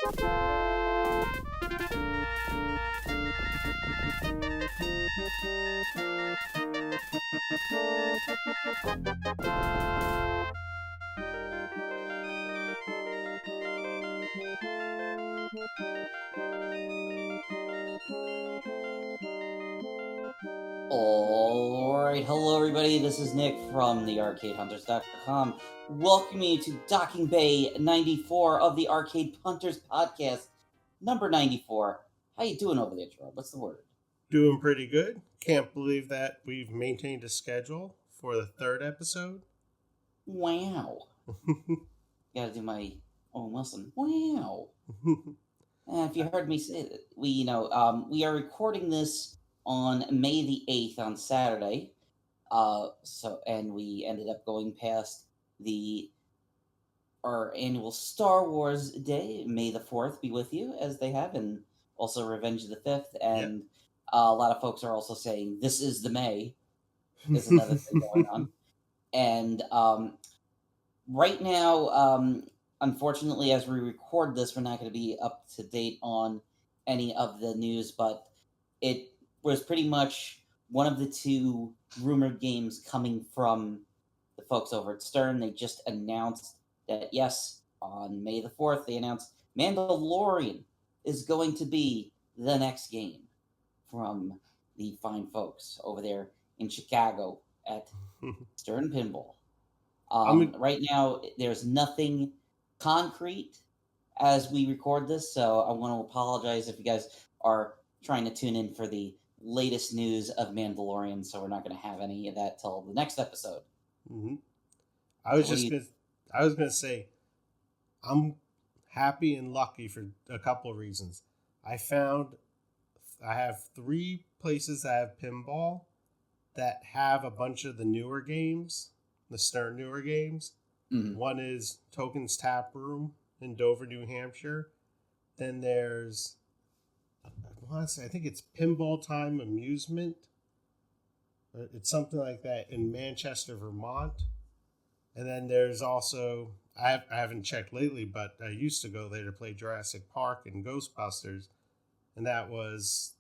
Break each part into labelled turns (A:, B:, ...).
A: Alright, hello everybody, this is Nick from the ArcadeHunters.com. Welcome you to Docking Bay 94 of the Arcade Hunters podcast, number 94. How you doing over there, Gerard? What's the word?
B: Doing pretty good. Can't believe that we've maintained a schedule for the third episode.
A: Wow. Gotta do my Owen Wilson. Wow. If you heard me say that, we are recording this on May the 8th on Saturday. And we ended up going past our annual Star Wars Day. May the 4th be with you, as they have, and also Revenge of the 5th. And a lot of folks are also saying, this is the May. There's another thing going on. And right now, unfortunately, as we record this, we're not going to be up to date on any of the news, but it was pretty much one of the two rumored games coming from the folks over at Stern. They just announced that, yes, on May the 4th, they announced Mandalorian is going to be the next game from the fine folks over there in Chicago at Stern Pinball. Right now, there's nothing concrete as we record this, so I want to apologize if you guys are trying to tune in for the latest news of Mandalorian, so we're not going to have any of that till the next episode.
B: Mm-hmm. I was going to say, I'm happy and lucky for a couple of reasons. I have 3 places that have pinball that have a bunch of the newer games, the Stern newer games. Mm-hmm. One is Token's Tap Room in Dover, New Hampshire. Then there's, I think it's Pinball Time Amusement. It's something like that in Manchester, Vermont. And then there's also, I haven't checked lately, but I used to go there to play Jurassic Park and Ghostbusters. And that was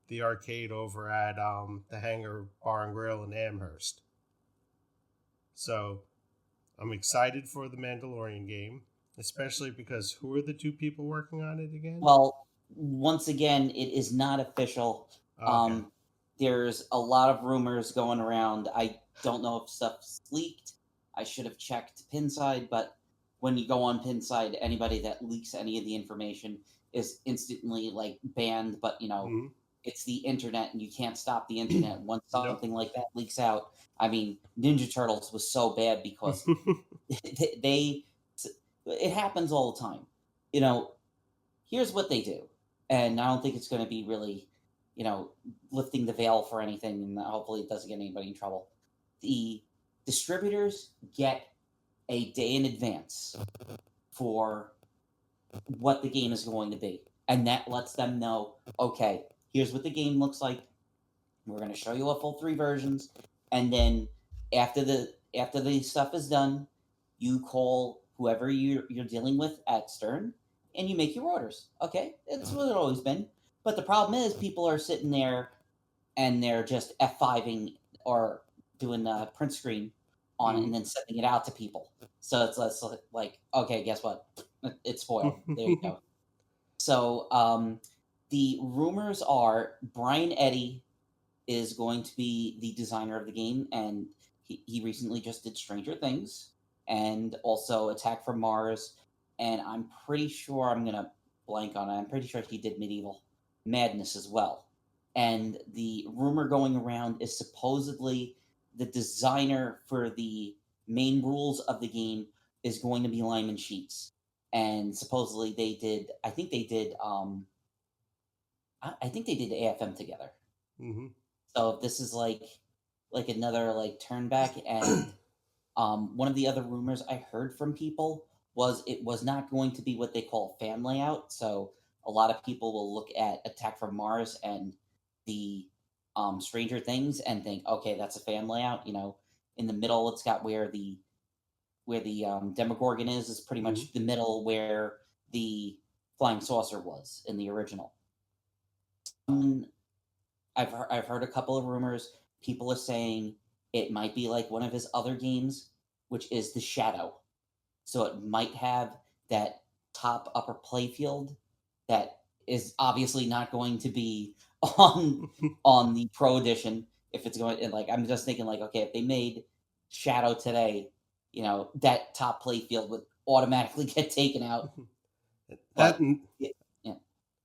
B: the arcade over at the Hangar Bar and Grill in Amherst. So I'm excited for the Mandalorian game, especially because who are the 2 people working on it again?
A: Well, once again, it is not official. Okay. There's a lot of rumors going around. I don't know if stuff's leaked. I should have checked Pinside, but when you go on Pinside, anybody that leaks any of the information is instantly banned. But It's the internet, and you can't stop the internet. Once something like that leaks out, I mean, Ninja Turtles was so bad because it happens all the time. Here's what they do, and I don't think it's going to be really, lifting the veil for anything, and hopefully it doesn't get anybody in trouble. The distributors get a day in advance for what the game is going to be, and that lets them know, okay, here's what the game looks like. We're going to show you a full 3 versions, and then after the stuff is done, you call whoever you're dealing with at Stern, and you make your orders. Okay, that's what it's always been. But the problem is, people are sitting there, and they're just F5ing or doing a print screen on it, and then sending it out to people. So it's less like, okay, guess what? It's spoiled. There you go. So the rumors are Brian Eddy is going to be the designer of the game, and he recently just did Stranger Things and also Attack from Mars, and I'm pretty sure I'm going to blank on it. I'm pretty sure he did Medieval Madness as well. And the rumor going around is supposedly the designer for the main rules of the game is going to be Lyman Sheets. And supposedly I think they did AFM together. Mm-hmm. So this is like another turn back. And one of the other rumors I heard from people was it was not going to be what they call fan layout. So a lot of people will look at Attack from Mars and the Stranger Things and think, okay, that's a fan layout. In the middle, it's got where the Demogorgon is pretty much the middle where the flying saucer was in the original. Um, I've heard a couple of rumors. People are saying it might be like one of his other games, which is the Shadow. So it might have that top upper playfield that is obviously not going to be on the Pro Edition. If it's going, and like I'm just thinking, like, okay, if they made Shadow today, that top playfield would automatically get taken out.
B: that
A: But yeah.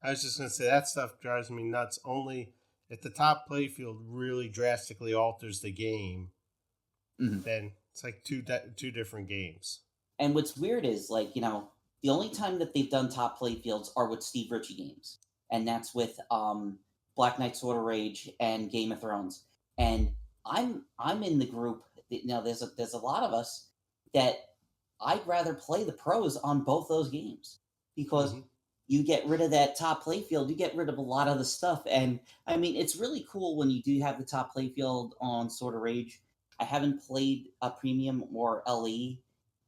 B: I was just gonna say that stuff drives me nuts. Only if the top playfield really drastically alters the game,
A: Mhm.
B: then it's like two different games.
A: And what's weird is, like, the only time that they've done top play fields are with Steve Ritchie games, and that's with Black Knight, Sword of Rage, and Game of Thrones. And I'm in the group. There's a lot of us that I'd rather play the pros on both those games because
B: Mm-hmm.
A: you get rid of that top play field, you get rid of a lot of the stuff. And I mean, it's really cool when you do have the top play field on Sword of Rage. I haven't played a premium or LE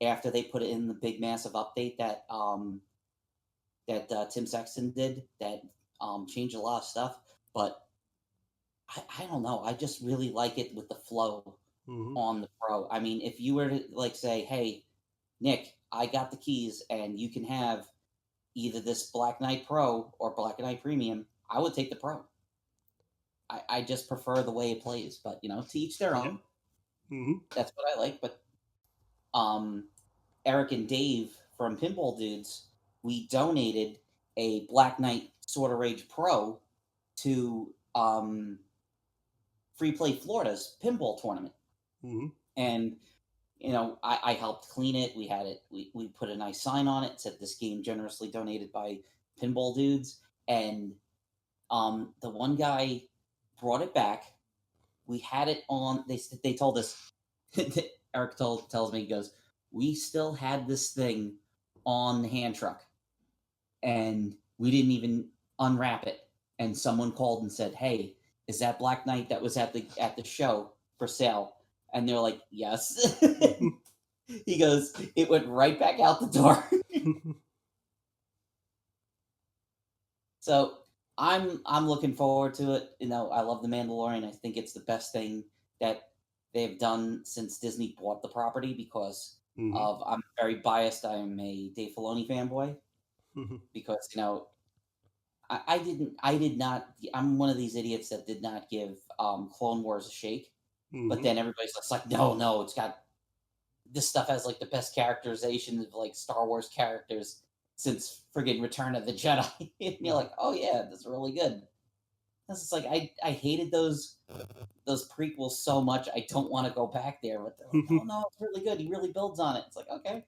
A: after they put it in the big massive update that Tim Sexton did that changed a lot of stuff. But I don't know. I just really like it with the flow
B: Mm-hmm.
A: on the Pro. I mean, if you were to like say, "Hey, Nick, I got the keys, and you can have either this Black Knight Pro or Black Knight Premium," I would take the Pro. I just prefer the way it plays, but to each their
B: Yeah.
A: own.
B: Mm-hmm.
A: That's what I like. But um, Eric and Dave from Pinball Dudes, we donated a Black Knight Sword of Rage Pro to Free Play Florida's pinball tournament,
B: Mm-hmm.
A: and I helped clean it. We had it. We put a nice sign on it. Said this game generously donated by Pinball Dudes, and the one guy brought it back. We had it on. They told us. Eric tells me, he goes, "We still had this thing on the hand truck, and we didn't even unwrap it." And someone called and said, "Hey, is that Black Knight that was at the show for sale?" And they're like, "Yes." He goes, "It went right back out the door." So I'm looking forward to it. I love The Mandalorian. I think it's the best thing that they've done since Disney bought the property because
B: Mm-hmm.
A: of I'm very biased. I'm a Dave Filoni fanboy because I did not I'm one of these idiots that did not give Clone Wars a shake. But
B: Mm-hmm.
A: then everybody's just like, no, it's got this stuff has like the best characterization of like Star Wars characters since friggin' Return of the Jedi. And you're like, oh yeah, that's really good. It's just like I hated those prequels so much. I don't want to go back there, but they're like, oh no, it's really good. He really builds on it. It's like okay,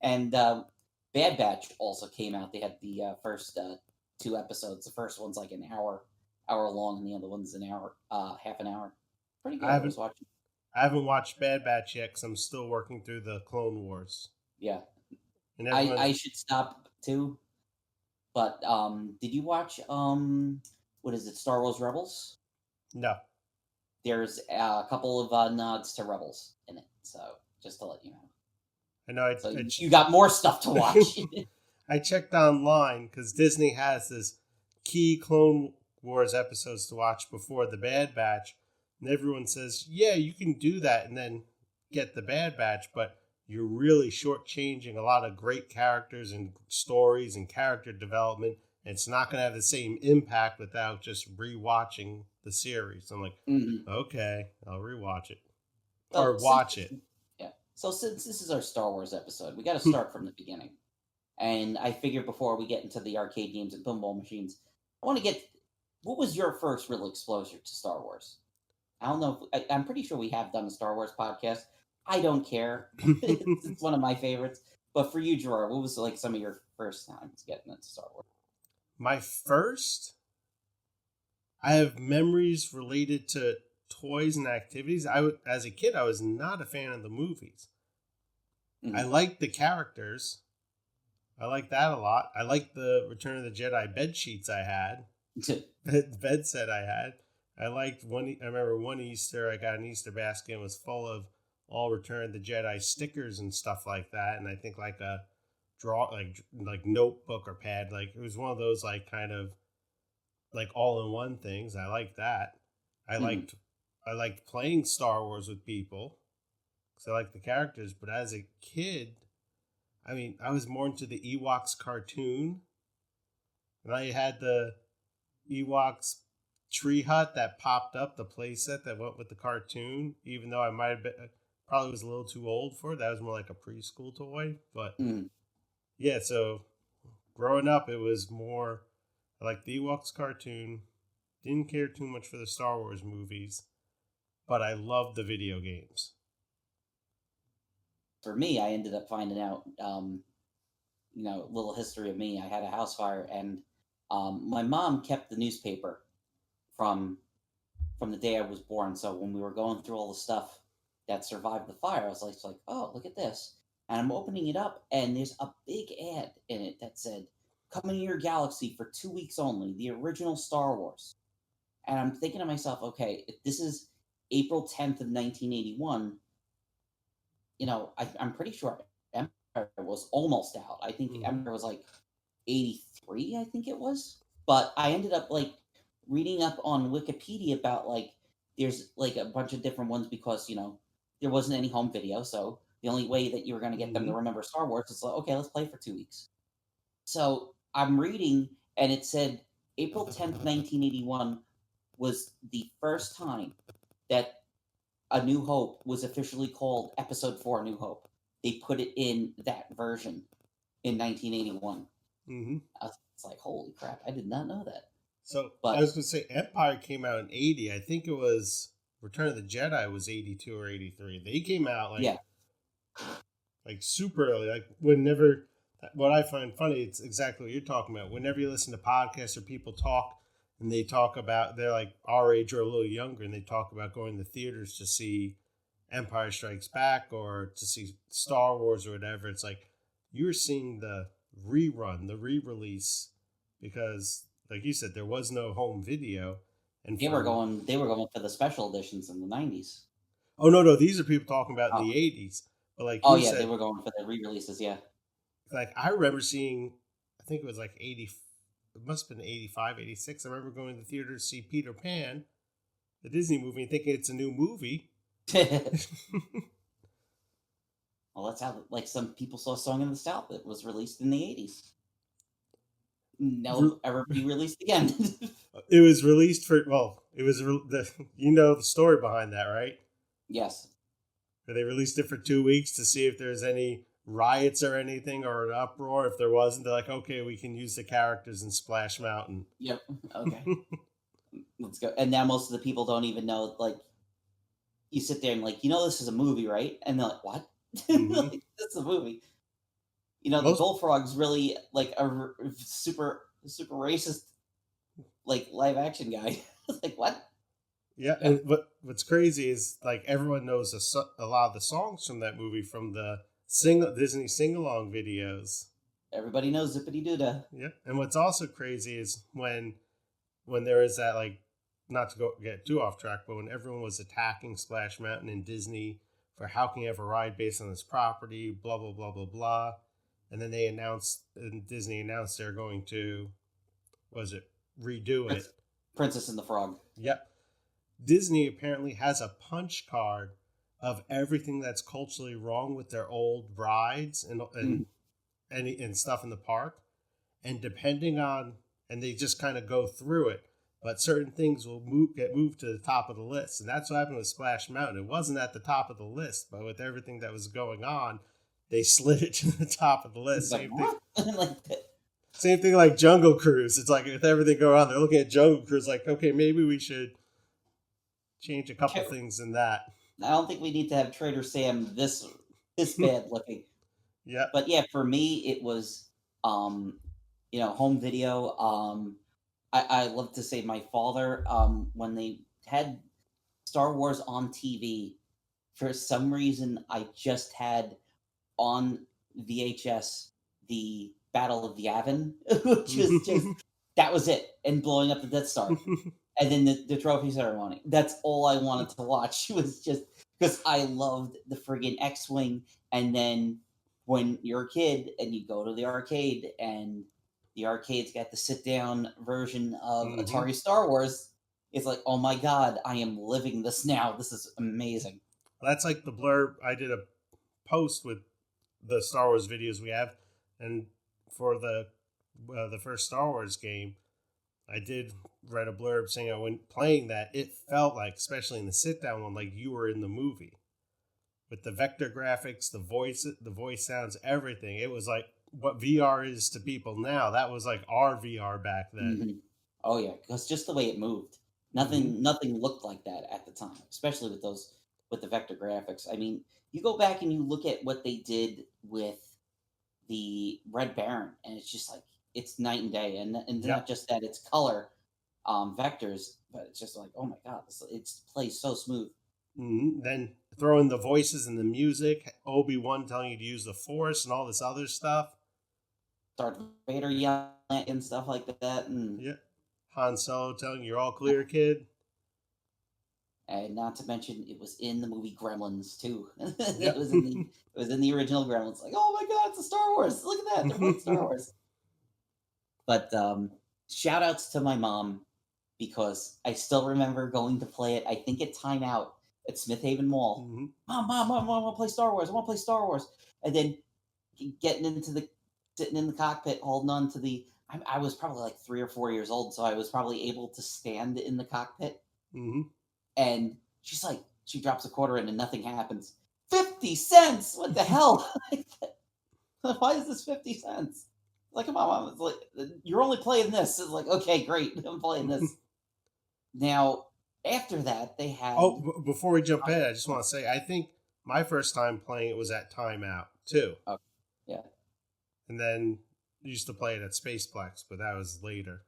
A: and Bad Batch also came out. They had the first two episodes. The first one's like an hour long, and the other one's an hour, half an hour. Pretty good.
B: I
A: I
B: haven't
A: was watching.
B: I haven't watched Bad Batch yet because I'm still working through the Clone Wars.
A: Yeah,
B: And
A: I
B: everyone,
A: should stop too. But did you watch what is it, Star Wars Rebels?
B: no,
A: There's a couple of nods to Rebels in it, so just to let you know.
B: I know
A: So you got more stuff to watch.
B: I checked online because Disney has this key Clone Wars episodes to watch before the Bad Batch, and everyone says, "Yeah, you can do that and then get the Bad Batch," but you're really shortchanging a lot of great characters and stories and character development. And it's not going to have the same impact without just rewatching the series. I'm like,
A: Mhm.
B: okay, I'll rewatch it
A: So
B: or watch it.
A: since this is our Star Wars episode, we got to start from the beginning. And I figured before we get into the arcade games and pinball machines, I want to get what was your first real exposure to Star Wars? I don't know. I'm pretty sure we have done a Star Wars podcast. I don't care. It's one of my favorites. But for you, Gerard, what was like some of your first times getting into Star Wars?
B: My first, I have memories related to toys and activities. As a kid, I was not a fan of the movies. I
A: Mm-hmm.
B: liked the characters. I liked that a lot. I liked the Return of the Jedi bed sheets I had, bed set I had. I liked one. I remember one Easter, I got an Easter basket and was full of all Return of the Jedi stickers and stuff like that. And I think like a draw like notebook or pad. Like it was one of those like kind of like all in one things. I like that. I
A: Hmm.
B: liked I liked playing Star Wars with people because I like the characters. But as a kid, I mean, I was more into the Ewoks cartoon, and I had the Ewoks tree hut that popped up, the playset that went with the cartoon. Even though I might have been probably was a little too old for it. That was more like a preschool toy. But
A: Hmm.
B: yeah, so growing up, it was more like the Ewoks cartoon. Didn't care too much for the Star Wars movies, but I loved the video games.
A: For me, I ended up finding out, little history of me. I had a house fire, and my mom kept the newspaper from from the day I was born. So when we were going through all the stuff that survived the fire, I was like, oh, look at this. And I'm opening it up, and there's a big ad in it that said, "Coming to your galaxy for 2 weeks only, the original Star Wars." And I'm thinking to myself, okay, if this is April 10th of 1981, I'm pretty sure Empire was almost out. I think
B: Mm-hmm.
A: Empire was like 83, I think it was. But I ended up like reading up on Wikipedia about like there's like a bunch of different ones because, there wasn't any home video. So the only way that you were going to get them
B: Mm-hmm.
A: to remember Star Wars is like, okay, let's play for 2 weeks. So I'm reading and it said April 10th, 1981 was the first time that A New Hope was officially called Episode 4 A New Hope. They put it in that version in 1981.
B: Mm-hmm.
A: It's like, holy crap, I did not know that.
B: So I
A: But
B: was going to say Empire came out in '80. I think it was Return of the Jedi was '82 or '83. They came out
A: yeah,
B: like super early. Like whenever, what I find funny, it's exactly what you're talking about. Whenever you listen to podcasts or people talk, and they talk about they're like our age or a little younger, and they talk about going to theaters to see Empire Strikes Back or to see Star Wars or whatever. It's like you're seeing the rerun, the re-release, because like you said, there was no home video, and for
A: they were going for the special editions in the 90s.
B: oh no, these are people talking about in
A: Oh,
B: the '80s. But like
A: oh
B: you
A: yeah, they
B: said,
A: were going for the re-releases. Yeah,
B: like I remember seeing, I think it was like 80, it must have been 85, 86. I remember going to the theater to see Peter Pan, the Disney movie, and thinking it's a new movie.
A: well, that's how like some people saw "Song in the South." It was released in the 80s. Never ever be released again.
B: It was released for, well, it was, you know the story behind that, right?
A: Yes.
B: Where they released it for 2 weeks to see if there's any riots or anything or an uproar. If there wasn't, they're like, okay, we can use the characters in Splash Mountain.
A: Yep. Okay. Let's go. And now most of the people don't even know. Like, you sit there and like, this is a movie, right? And they're like, what?
B: Mm-hmm.
A: Like, that's a movie. The
B: Most
A: Bullfrog's really like a super super racist like live action guy. Like what?
B: Yeah,
A: Yeah.
B: and what's crazy is like everyone knows a lot of the songs from that movie from the Disney sing along videos.
A: Everybody knows Zippity Doodah.
B: Yeah, and what's also crazy is when there is that like not to get too off track, but when everyone was attacking Splash Mountain and Disney for how can you have a ride based on this property, blah blah blah blah blah, and then Disney announced they're going to was it redo it.
A: Princess and the Frog.
B: Yep. Disney apparently has a punch card of everything that's culturally wrong with their old rides
A: Mm.
B: and stuff in the park. And depending on, and they just kind of go through it, but certain things will get moved to the top of the list. And that's what happened with Splash Mountain. It wasn't at the top of the list, but with everything that was going on, they slid it to the top of the list.
A: Like,
B: Same thing like Jungle Cruise. It's like with everything going on, they're looking at Jungle Cruise like, okay, maybe we should change a couple things in that.
A: I don't think we need to have Trader Sam this bad looking.
B: Yeah.
A: But yeah, for me it was home video. I love to say my father, when they had Star Wars on TV, for some reason I just had on VHS the Battle of Yavin, which was just that was it, and blowing up the Death Star. And then the trophy ceremony. That's all I wanted to watch. Was just because I loved the friggin' X-Wing, and then when you're a kid and you go to the arcade and the arcade's got the sit down version of
B: Mm-hmm.
A: Atari Star Wars, it's like, oh my god, I am living this now. This is amazing.
B: That's like the blurb. I did a post with the Star Wars videos we have, and for the first Star Wars game, I did write a blurb saying I when playing that, it felt like, especially in the sit down one, like you were in the movie with the vector graphics, the voice sounds, everything. It was like what VR is to people now. That was like our VR back then.
A: Hmm. Oh yeah, because just the way it moved,
B: Mm-hmm.
A: nothing looked like that at the time, especially with the vector graphics. I mean, you go back and you look at what they did with the Red Baron, and it's just like it's night and day, and not
B: Yep.
A: just that, it's color vectors, but it's just like, oh my god, it plays so smooth.
B: Mm-hmm. Then throw in the voices and the music, Obi-Wan telling you to use the Force and all this other stuff.
A: Darth Vader yelling and stuff like that,
B: Yeah. Han Solo telling you you're all clear, kid.
A: and not to mention it was in the movie Gremlins too.
B: Yep.
A: It was in the original Gremlins. Like, oh my god, it's a Star Wars! Look at that, they're both Star Wars. But shout outs to my mom because I still remember going to play it. I think at timeout at Smith Haven Mall.
B: Mm-hmm.
A: Mom, I want to play Star Wars. I want to play Star Wars. And then getting sitting in the cockpit, holding on to I was probably like 3 or 4 years old, so I was probably able to stand in the cockpit.
B: Mm-hmm.
A: And she drops a quarter in and nothing happens. 50 cents? What the hell? Why is this 50 cents? Like, come on, mom. It's like, you're only playing this. It's like, okay, great. I'm playing this. Now, after that, they had.
B: Oh, before we jump in, I just want to say I think my first time playing it was at Timeout too,
A: Oh, yeah.
B: and then used to play it at Spaceplex, but that was later.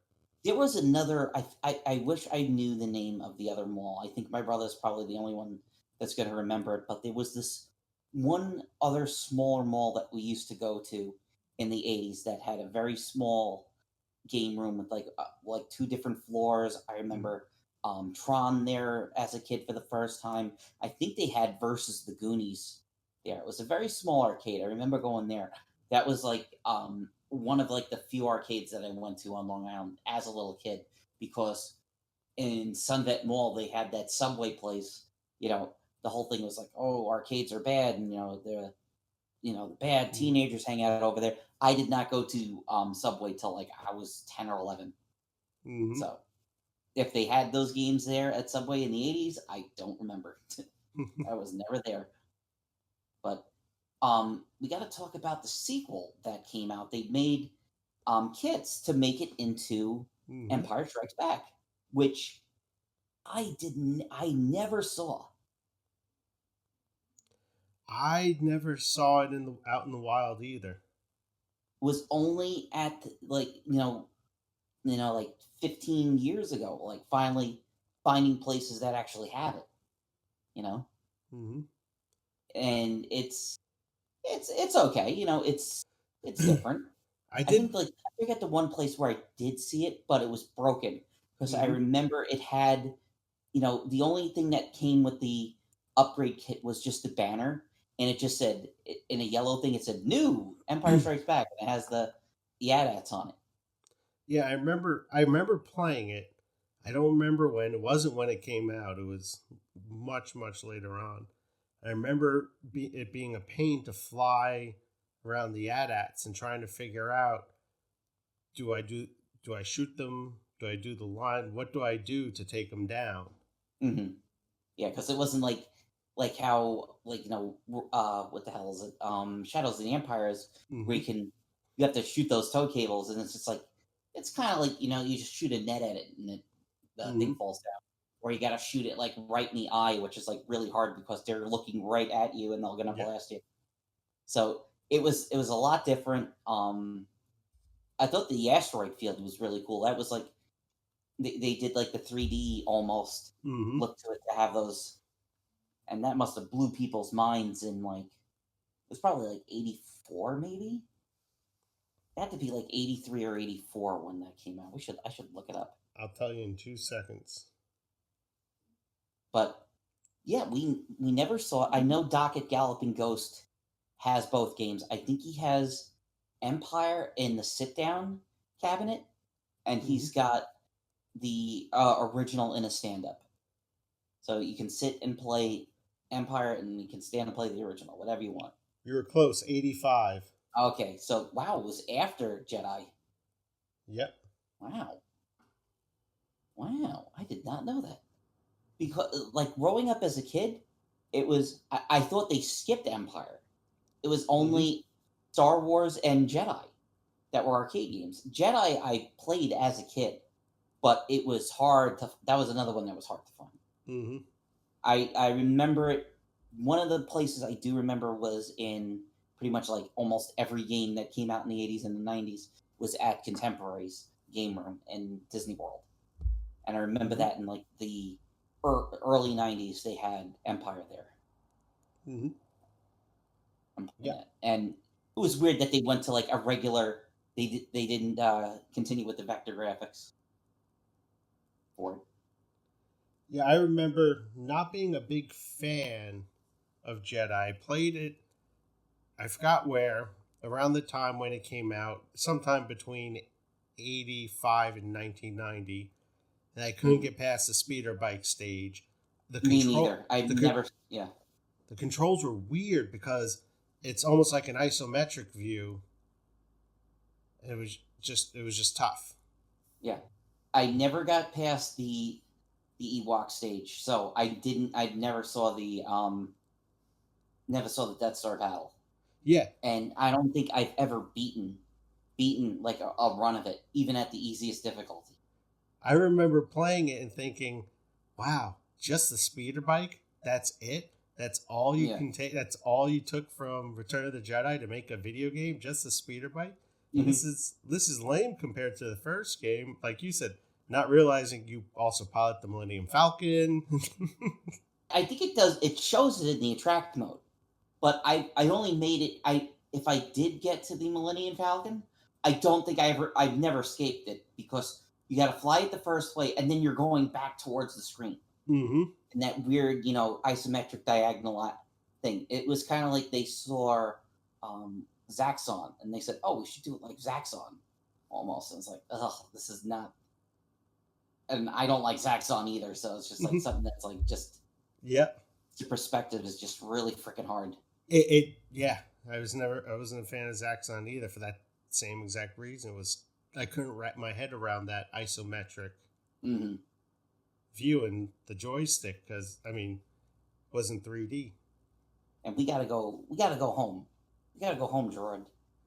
A: There was another. I wish I knew the name of the other mall. I think my brother's probably the only one that's going to remember it. But there was this one other smaller mall that we used to go to in the 80s that had a very small game room with like two different floors. I
B: Mm-hmm.
A: remember Tron there as a kid for the first time. I think they had Versus the Goonies there. It was a very small arcade. I remember going there. That was like one of like the few arcades that I went to on Long Island as a little kid because in Sunvet Mall they had that Subway place. You know, the whole thing was like, oh, arcades are bad, and the bad
B: Mm-hmm.
A: teenagers hang out over there. I did not go to Subway till like I was 10 or 11.
B: Mm-hmm.
A: So if they had those games there at Subway in the 80s, I don't remember. I was never there. But we got to talk about the sequel that came out. They made kits to make it into
B: Mm-hmm.
A: Empire Strikes Back, which I never saw.
B: I never saw it in the out in the wild either.
A: Was only at like like 15 years ago, like finally finding places that actually have it, you know,
B: Mm-hmm.
A: and it's okay, it's different.
B: I
A: I think
B: did.
A: like I forget the one place where I did see it, but it was broken because I
B: Mm-hmm.
A: remember it had, the only thing that came with the upgrade kit was just the banner, and it just said in a yellow thing, it said "New Empire Strikes Back," and it has the AT-ATs on it.
B: Yeah, I remember. I remember playing it. I don't remember when. It wasn't when it came out. It was much, much later on. I remember it being a pain to fly around the AT-ATs and trying to figure out do I do do I shoot them? Do I do the line? What do I do to take them down?
A: Hmm. Yeah, because it wasn't like how what the hell is it? Shadows of the Empire is where
B: Mm-hmm.
A: you have to shoot those tow cables, and it's just like it's kind of like you just shoot a net at it and the
B: Mm-hmm.
A: thing falls down, or you got to shoot it like right in the eye, which is like really hard because they're looking right at you and they're gonna
B: Yeah.
A: blast you. So it was a lot different. I thought the asteroid field was really cool. That was like they did like the 3D almost
B: Mm-hmm.
A: look to it to have those, and that must have blew people's minds in like it was probably like 84 maybe. It had to be like 83 or 84 when that came out. I should look it up.
B: I'll tell you in 2 seconds.
A: But yeah, we never saw. I know Doc at Galloping Ghost has both games. I think he has Empire in the sit-down cabinet, and
B: Mm-hmm.
A: he's got the original in a stand-up. So you can sit and play Empire, and you can stand and play the original, whatever you want.
B: You were close, 85.
A: Okay, so wow, it was after Jedi.
B: Yep.
A: Wow, I did not know that. Because, like, growing up as a kid, I thought they skipped Empire. It was only Star Wars and Jedi that were arcade games. Jedi I played as a kid, but it was hard to. That was another one that was hard to find.
B: Mm-hmm.
A: I remember it. One of the places I do remember was in pretty much like almost every game that came out in the 80s and the 90s was at Contemporaries Game Room in Disney World. And I remember that in like the early 90s, they had Empire there.
B: Yeah.
A: And it was weird that they went to like a regular, they didn't continue with the vector graphics for it.
B: Yeah, I remember not being a big fan of Jedi. I played it, I forgot where, around the time when it came out, sometime between 85 and 1990, and I couldn't get past the speeder bike stage.
A: Me neither. Yeah.
B: The controls were weird because it's almost like an isometric view. It was just tough.
A: Yeah. I never got past the Ewok stage, so I never saw the Death Star battle.
B: Yeah.
A: And I don't think I've ever beaten like a run of it, even at the easiest difficulty.
B: I remember playing it and thinking, wow, just the speeder bike? That's it? That's all you can take? That's all you took from Return of the Jedi to make a video game? Just the speeder bike? Mm-hmm. This is lame compared to the first game. Like you said, not realizing you also pilot the Millennium Falcon.
A: I think it does. It shows it in the attract mode. But I only made it. If I did get to the Millennium Falcon, I don't think I've never escaped it because you got to fly it the first way, and then you're going back towards the screen.
B: Mm-hmm.
A: And that weird, isometric diagonal thing. It was kind of like they saw Zaxxon, and they said, "Oh, we should do it like Zaxxon," almost. And it's like, ugh, this is not. And I don't like Zaxxon either, so it's just like something that's like just.
B: Yeah.
A: Your perspective is just really freaking hard.
B: Yeah. I wasn't a fan of Zaxxon either for that same exact reason. I couldn't wrap my head around that isometric view in the joystick because it wasn't 3D.
A: And we gotta go home. We gotta go home, Gerard.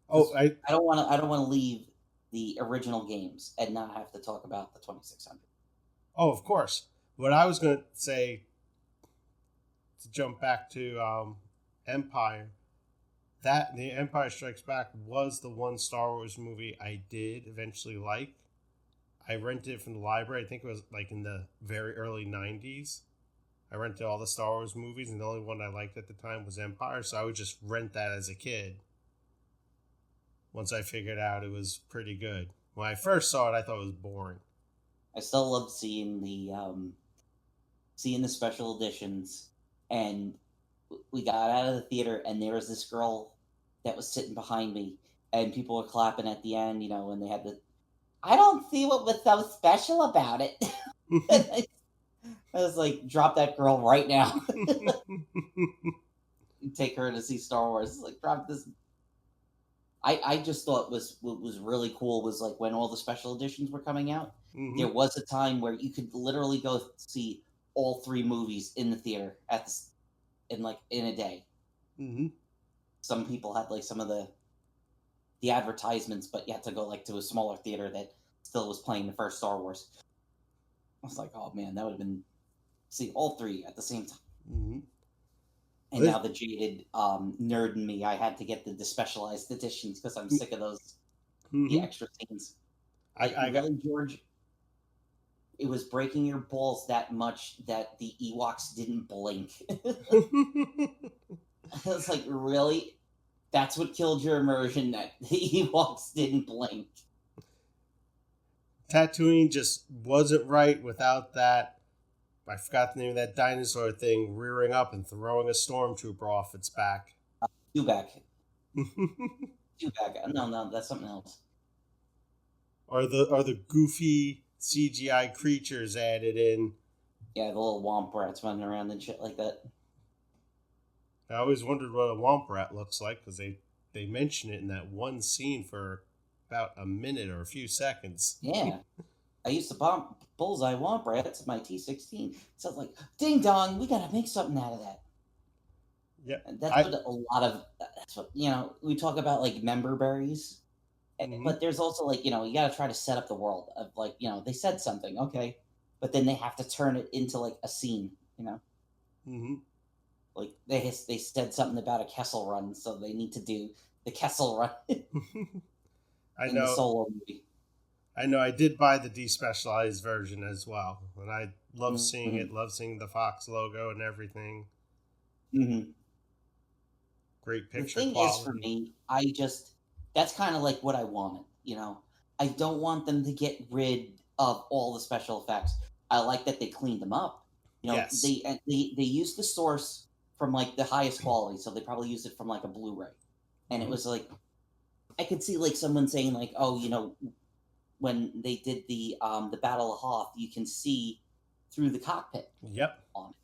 B: Oh, I
A: don't want to leave the original games and not have to talk about the 2600.
B: Oh, of course. What I was going to say, to jump back to Empire, that The Empire Strikes Back was the one Star Wars movie I did eventually like. I rented it from the library. I think it was like in the very early 90s. I rented all the Star Wars movies, and the only one I liked at the time was Empire, so I would just rent that as a kid. Once I figured out it was pretty good. When I first saw it, I thought it was boring.
A: I still love seeing the special editions, and we got out of the theater, and there was this girl that was sitting behind me, and people were clapping at the end, and they had I don't see what was so special about it. I was like, drop that girl right now. Take her to see Star Wars. Like, drop this. I just thought what was really cool was like when all the special editions were coming out, there was a time where you could literally go see all 3 movies in the theater in a day.
B: Mm-hmm.
A: Some people had like some of the advertisements, but you had to go like to a smaller theater that still was playing the first Star Wars. I was like, oh man, that would have been see all 3 at the same time.
B: Mm-hmm.
A: And now the jaded nerd in me, I had to get the specialized editions because I'm sick of those the extra scenes. I got George. It was breaking your balls that much that the Ewoks didn't blink. I was like, really? That's what killed your immersion, that the Ewoks didn't blink.
B: Tatooine just wasn't right without that. I forgot the name of that dinosaur thing rearing up and throwing a stormtrooper off its back.
A: Dewback. Two bad guys. No, that's something else.
B: Are the goofy CGI creatures added in?
A: Yeah, the little womp rats running around and shit like that.
B: I always wondered what a womp rat looks like because they mention it in that one scene for about a minute or a few seconds.
A: Yeah. I used to bomb bullseye womp rats in my T16. So I was like, ding dong, we gotta make something out of that.
B: Yeah,
A: And that's
B: I.
A: what a lot of that's what we talk about like member berries.
B: Mm-hmm,
A: But there's also like, you gotta try to set up the world of like, they said something, okay. But then they have to turn it into like a scene.
B: mm-hmm.
A: Like they said something about a Kessel Run, so they need to do the Kessel Run
B: I
A: in the
B: know.
A: solo movie.
B: I know. I did buy the despecialized version as well, and I love seeing
A: Mm-hmm.
B: it. Love seeing the Fox logo and everything.
A: Mm-hmm.
B: Great
A: The
B: picture
A: thing is, for
B: quality.
A: me, that's kind of like what I wanted. I don't want them to get rid of all the special effects. I like that they cleaned them up.
B: Yes.
A: They used the source from like the highest quality, so they probably used it from like a Blu-ray, and it
B: Mm-hmm.
A: was like I could see like someone saying like, oh, when they did the Battle of Hoth, you can see through the cockpit
B: Yep.
A: on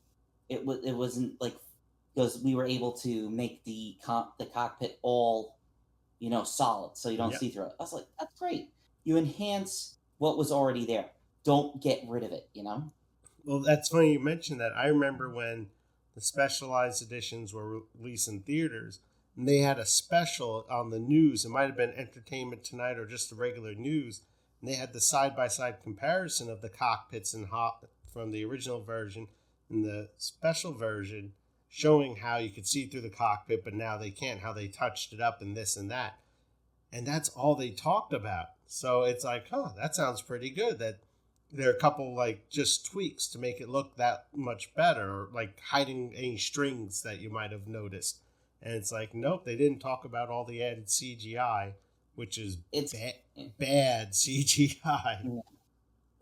A: it. It wasn't like because we were able to make the cockpit all solid, so you don't
B: Yep.
A: see through it. I was like, that's great. You enhance what was already there. Don't get rid of it.
B: Well, that's funny you mentioned that. I remember when the specialized editions were released in theaters, and they had a special on the news. It might have been Entertainment Tonight or just the regular news, and they had the side by side comparison of the cockpits and from the original version and the special version, showing how you could see through the cockpit, but now they can't. How they touched it up and this and that, and that's all they talked about. So it's like, that sounds pretty good. That there are a couple like just tweaks to make it look that much better, or like hiding any strings that you might have noticed. And it's like, nope, they didn't talk about all the added CGI, which is
A: It's
B: bad CGI.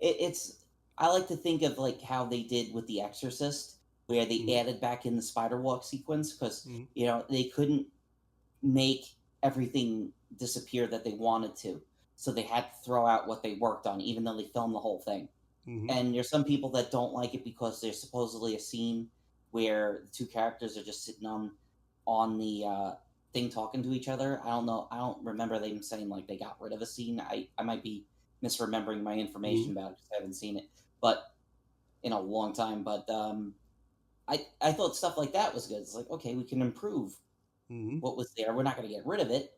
A: it's I like to think of like how they did with The Exorcist, where they
B: Mm-hmm.
A: added back in the spider walk sequence because
B: Mm-hmm.
A: they couldn't make everything disappear that they wanted to, so they had to throw out what they worked on, even though they filmed the whole thing.
B: Mm-hmm.
A: And there's some people that don't like it because there's supposedly a scene where the two characters are just sitting on the thing talking to each other. I don't know. I don't remember them saying like they got rid of a scene. I might be misremembering my
B: Mm-hmm.
A: information about it because I haven't seen it, but in a long time. But I thought stuff like that was good. It's like, okay, we can improve
B: Mm-hmm.
A: what was there. We're not going to get rid of it.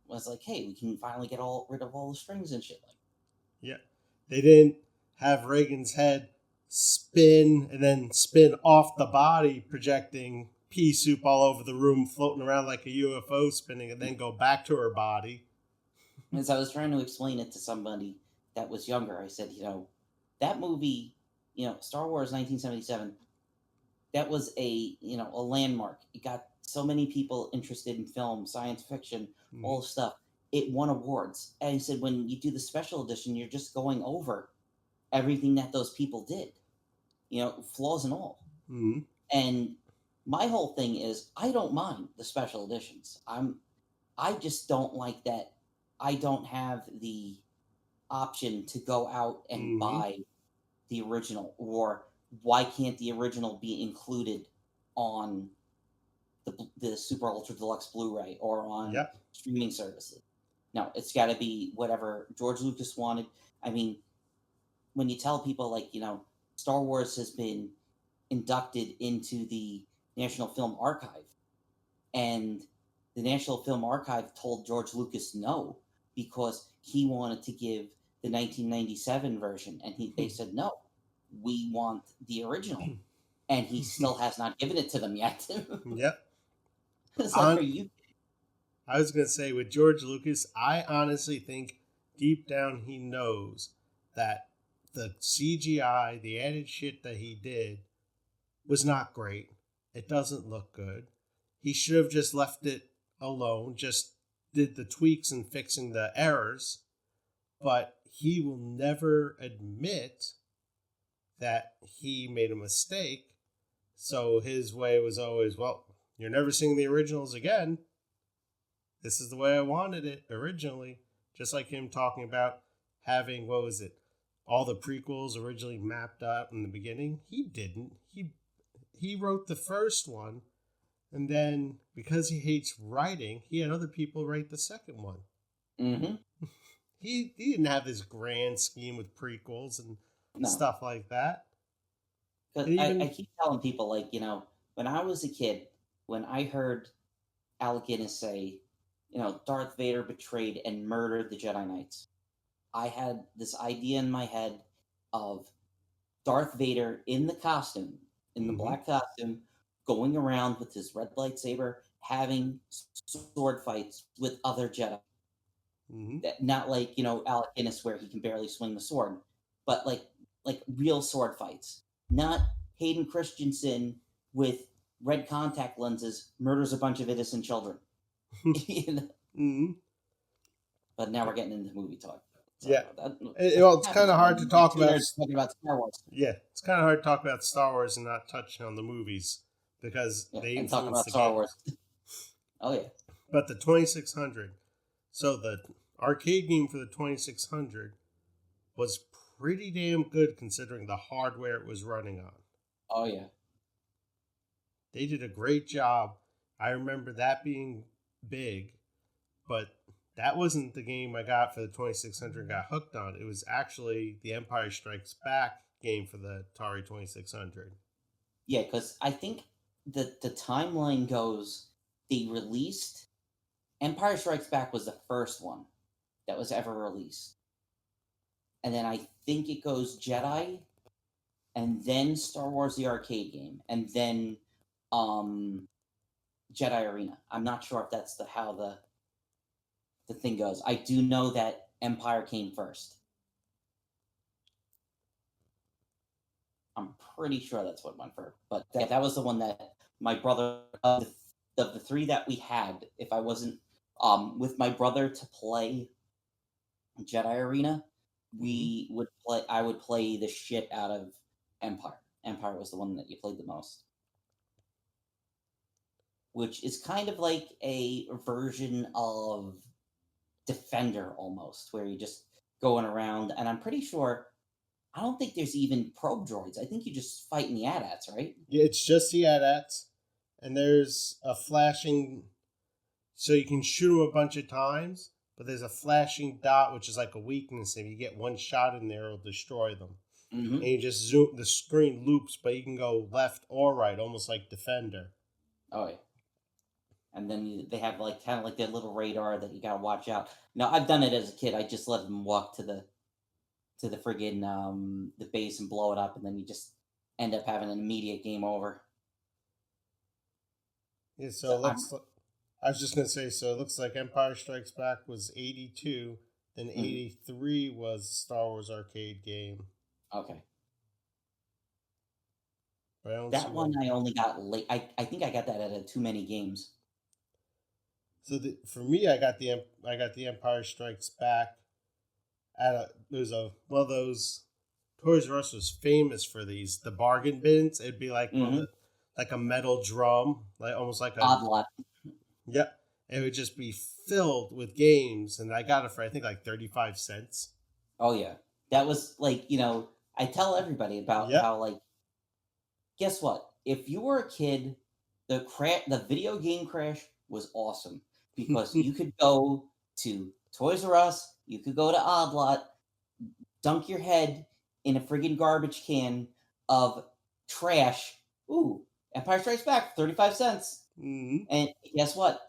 A: Was like, hey, we can finally get rid of all the strings and shit. Like,
B: Yeah, they didn't have Reagan's head spin and then spin off the body, projecting pea soup all over the room, floating around like a UFO spinning, and then go back to her body.
A: as I was trying to explain it to somebody that was younger, I said, that movie, Star Wars 1977, that was a landmark. It got so many people interested in film, science fiction,
B: Mm-hmm.
A: all the stuff. It won awards. And he said, when you do the special edition, you're just going over everything that those people did, flaws and all.
B: Mm-hmm.
A: And my whole thing is, I don't mind the special editions. I just don't like that I don't have the option to go out and
B: Mm-hmm.
A: buy the original, or why can't the original be included on the Super Ultra Deluxe Blu-ray or on
B: Yep.
A: streaming services? No, it's got to be whatever George Lucas wanted. I mean, when you tell people like Star Wars has been inducted into the National Film Archive, and the National Film Archive told George Lucas no because he wanted to give the 1997 version, and they said no, we want the original, and he still has not given it to them yet.
B: Yep.
A: It's like, are
B: On,
A: you?
B: I was gonna say with George Lucas, I honestly think deep down he knows that the CGI, the added shit that he did, was not great. It doesn't look good. He should have just left it alone, just did the tweaks and fixing the errors, but he will never admit that he made a mistake. So his way was always, well, you're never seeing the originals again. this is the way I wanted it originally. Just like him talking about having, what was it, all the prequels originally mapped out in the beginning. He didn't. He wrote the first one, and then because he hates writing, he had other people write the second one.
A: Mm-hmm.
B: He didn't have this grand scheme with prequels and stuff like that.
A: Because I keep telling people, like, when I was a kid, when I heard Alec Guinness say, Darth Vader betrayed and murdered the Jedi Knights, I had this idea in my head of Darth Vader in the costume, in the black costume, going around with his red lightsaber, having sword fights with other Jedi. Not like, Alec Guinness where he can barely swing the sword, but like real sword fights. Not Hayden Christensen with red contact lenses murders a bunch of innocent children. But now we're getting into movie talk. So
B: yeah. It's kind of hard to talk about
A: Star Wars.
B: Yeah, it's kind of hard to talk about Star Wars and not touch on the movies because they influence talk about the Star Wars.
A: Oh yeah.
B: But the 2600, so the arcade game for the 2600 was pretty damn good considering the hardware it was running on.
A: Oh yeah.
B: They did a great job. I remember that being big, but that wasn't the game I got for the 2600 and got hooked on. It was actually the Empire Strikes Back game for the Atari 2600.
A: Yeah, because I think the timeline goes, they released Empire Strikes Back was the first one that was ever released. And then I think it goes Jedi, and then Star Wars the arcade game, and then Jedi Arena. I'm not sure if that's how the thing goes. I do know that Empire came first. I'm pretty sure that's what went first. But that was the one that my brother, of the three that we had, if I wasn't with my brother to play Jedi Arena, I would play the shit out of Empire. Empire was the one that you played the most. Which is kind of like a version of Defender almost, where you're just going around, and I'm pretty sure, I don't think there's even probe droids. I think you just fight in the AT-ATs, right?
B: Yeah, it's just the AT-ATs, and there's a flashing, so you can shoot them a bunch of times, but there's a flashing dot, which is like a weakness. If you get one shot in there, it'll destroy them. And you just zoom, the screen loops, but you can go left or right, almost like Defender.
A: Oh, yeah. And then they have kind of like their little radar that you gotta watch out. Now, I've done it as a kid. I just let them walk to the friggin' the base and blow it up, and then you just end up having an immediate game over.
B: Yeah, I was just gonna say, so it looks like Empire Strikes Back was 82, then 83 was Star Wars arcade game.
A: Okay.
B: That
A: one I only got late. I think I got that at Too Many Games.
B: So for me, I got the Empire Strikes Back at there's one of those. Toys R Us was famous for the bargain bins. It'd be like like a metal drum, like almost like a
A: odd lot.
B: Yep, it would just be filled with games, and I got it for I think like 35 cents.
A: Oh yeah, that was I tell everybody about how guess what? If you were a kid, the video game crash was awesome because you could go to Toys R Us, you could go to Odd Lot, dunk your head in a friggin' garbage can of trash. Ooh, Empire Strikes Back, 35 cents. And guess what?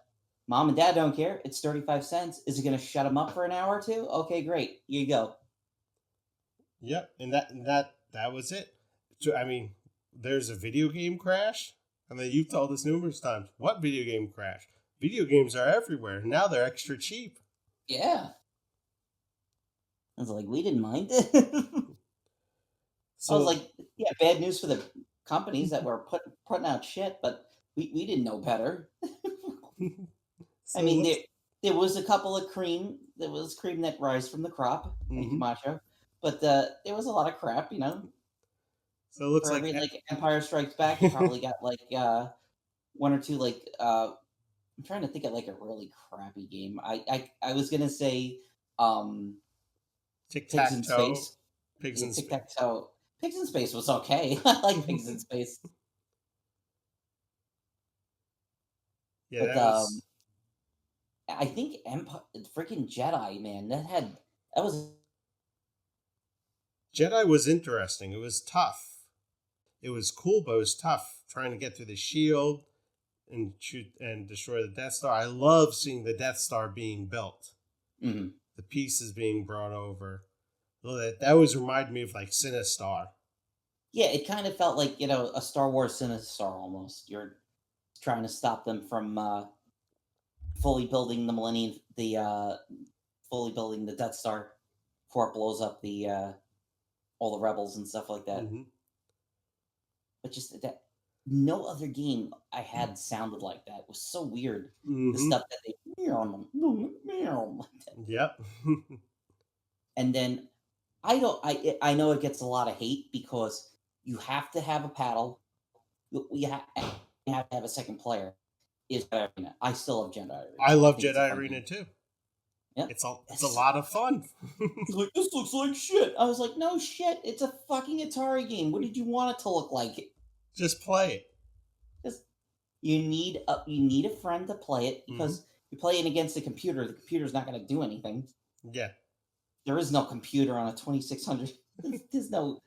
A: Mom and Dad don't care. It's 35 cents. Is it going to shut them up for an hour or two? Okay, great. Here you go.
B: Yep, and that was it. So, I mean, there's a video game crash, and then you've told us numerous times. What video game crash? Video games are everywhere. Now they're extra cheap.
A: Yeah. I was like, we didn't mind it. I was like, yeah, bad news for the companies that were putting out shit, but we didn't know better. I mean, there was a couple of cream. There was cream that rise from the crop. Thank you, Macho. But there was a lot of crap,
B: So it looks
A: for every Empire Strikes Back, you probably got one or two I'm trying to think of like a really crappy game. I was gonna say um
B: Tic
A: Pigs
B: Tac
A: in
B: Toe,
A: Space.
B: Pigs
A: Yeah,
B: in
A: Tic
B: Space.
A: Tac Toe. Pigs in Space was okay. I like Pigs in Space,
B: Yeah,
A: but
B: that was
A: I think Empire, freaking Jedi, man, that was
B: Jedi was interesting. It was tough. It was cool, but it was tough trying to get through the shield and shoot and destroy the Death Star. I love seeing the Death Star being built,
A: mhm.
B: the pieces being brought over. Well, that always reminded me of like Sinistar.
A: Yeah. It kind of felt like a Star Wars Sinister almost. You're trying to stop them from fully building the Millennium, the fully building the Death Star before it blows up the all the rebels and stuff like that.
B: Mm-hmm.
A: But just that, no other game I had sounded like that. It was so weird. The
B: Mm-hmm.
A: stuff that they meow,
B: Yep.
A: and then I don't. I know it gets a lot of hate because you have to have a paddle. You have to have a second player. Is Jedi Arena. I still love Jedi Arena.
B: I
A: I
B: love
A: think it's a
B: Jedi
A: fun
B: Arena
A: game.
B: too.
A: Yep.
B: It's a lot of fun.
A: He's like, this looks like shit. I was like, no shit. It's a fucking Atari game. What did you want it to look like?
B: Just play it.
A: Just you need a friend to play it
B: Mm-hmm.
A: because you're playing against a computer. The computer's not going to do anything.
B: Yeah.
A: There is no computer on a 2600. There's no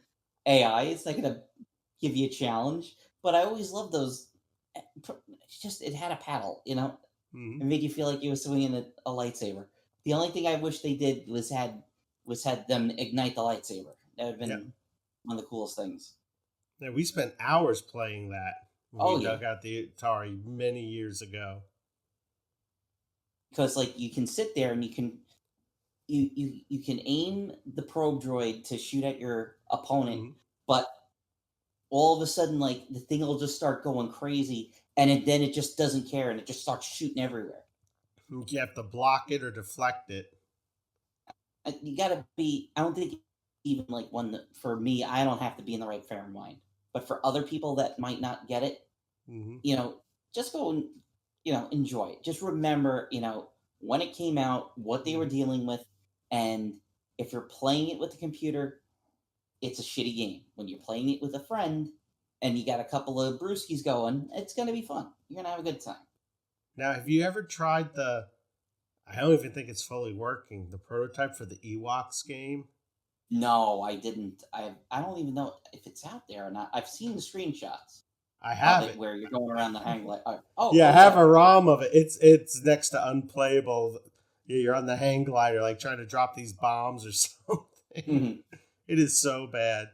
A: AI. It's not going to give you a challenge. But I always loved those. It's just it had a paddle.
B: Mm-hmm.
A: It made you feel like you were swinging a lightsaber. The only thing I wish they did was had them ignite the lightsaber. That would have
B: Yeah.
A: been one of the coolest things.
B: Yeah. We spent hours playing that when we
A: Oh yeah,
B: dug out the Atari many years ago.
A: because like you can sit there and you can aim the probe droid to shoot at your opponent,
B: Mm-hmm.
A: but all of a sudden like the thing will just start going crazy, and then it just doesn't care and it just starts shooting everywhere.
B: You have to block it or deflect it.
A: You gotta be. I don't think even like one that, for me, I don't have to be in the right frame of mind. But for other people that might not get it,
B: Mm-hmm.
A: you know, just go and enjoy it. Just remember, when it came out, what they were
B: Mm-hmm.
A: dealing with, and if you're playing it with a computer, it's a shitty game. When you're playing it with a friend, and you got a couple of brewskis going, it's gonna be fun. You're gonna have a good time.
B: Now, have you ever tried the? I don't even think it's fully working. The prototype for the Ewoks game.
A: No, I didn't. I don't even know if it's out there or not. I've seen the screenshots
B: I
A: of
B: have
A: it
B: it.
A: where you're going around the hang glide.
B: Yeah, I
A: Oh
B: have
A: yeah.
B: a ROM of it. It's next to unplayable. Yeah, you're on the hang glider, like trying to drop these bombs or something.
A: Mhm.
B: It is so bad.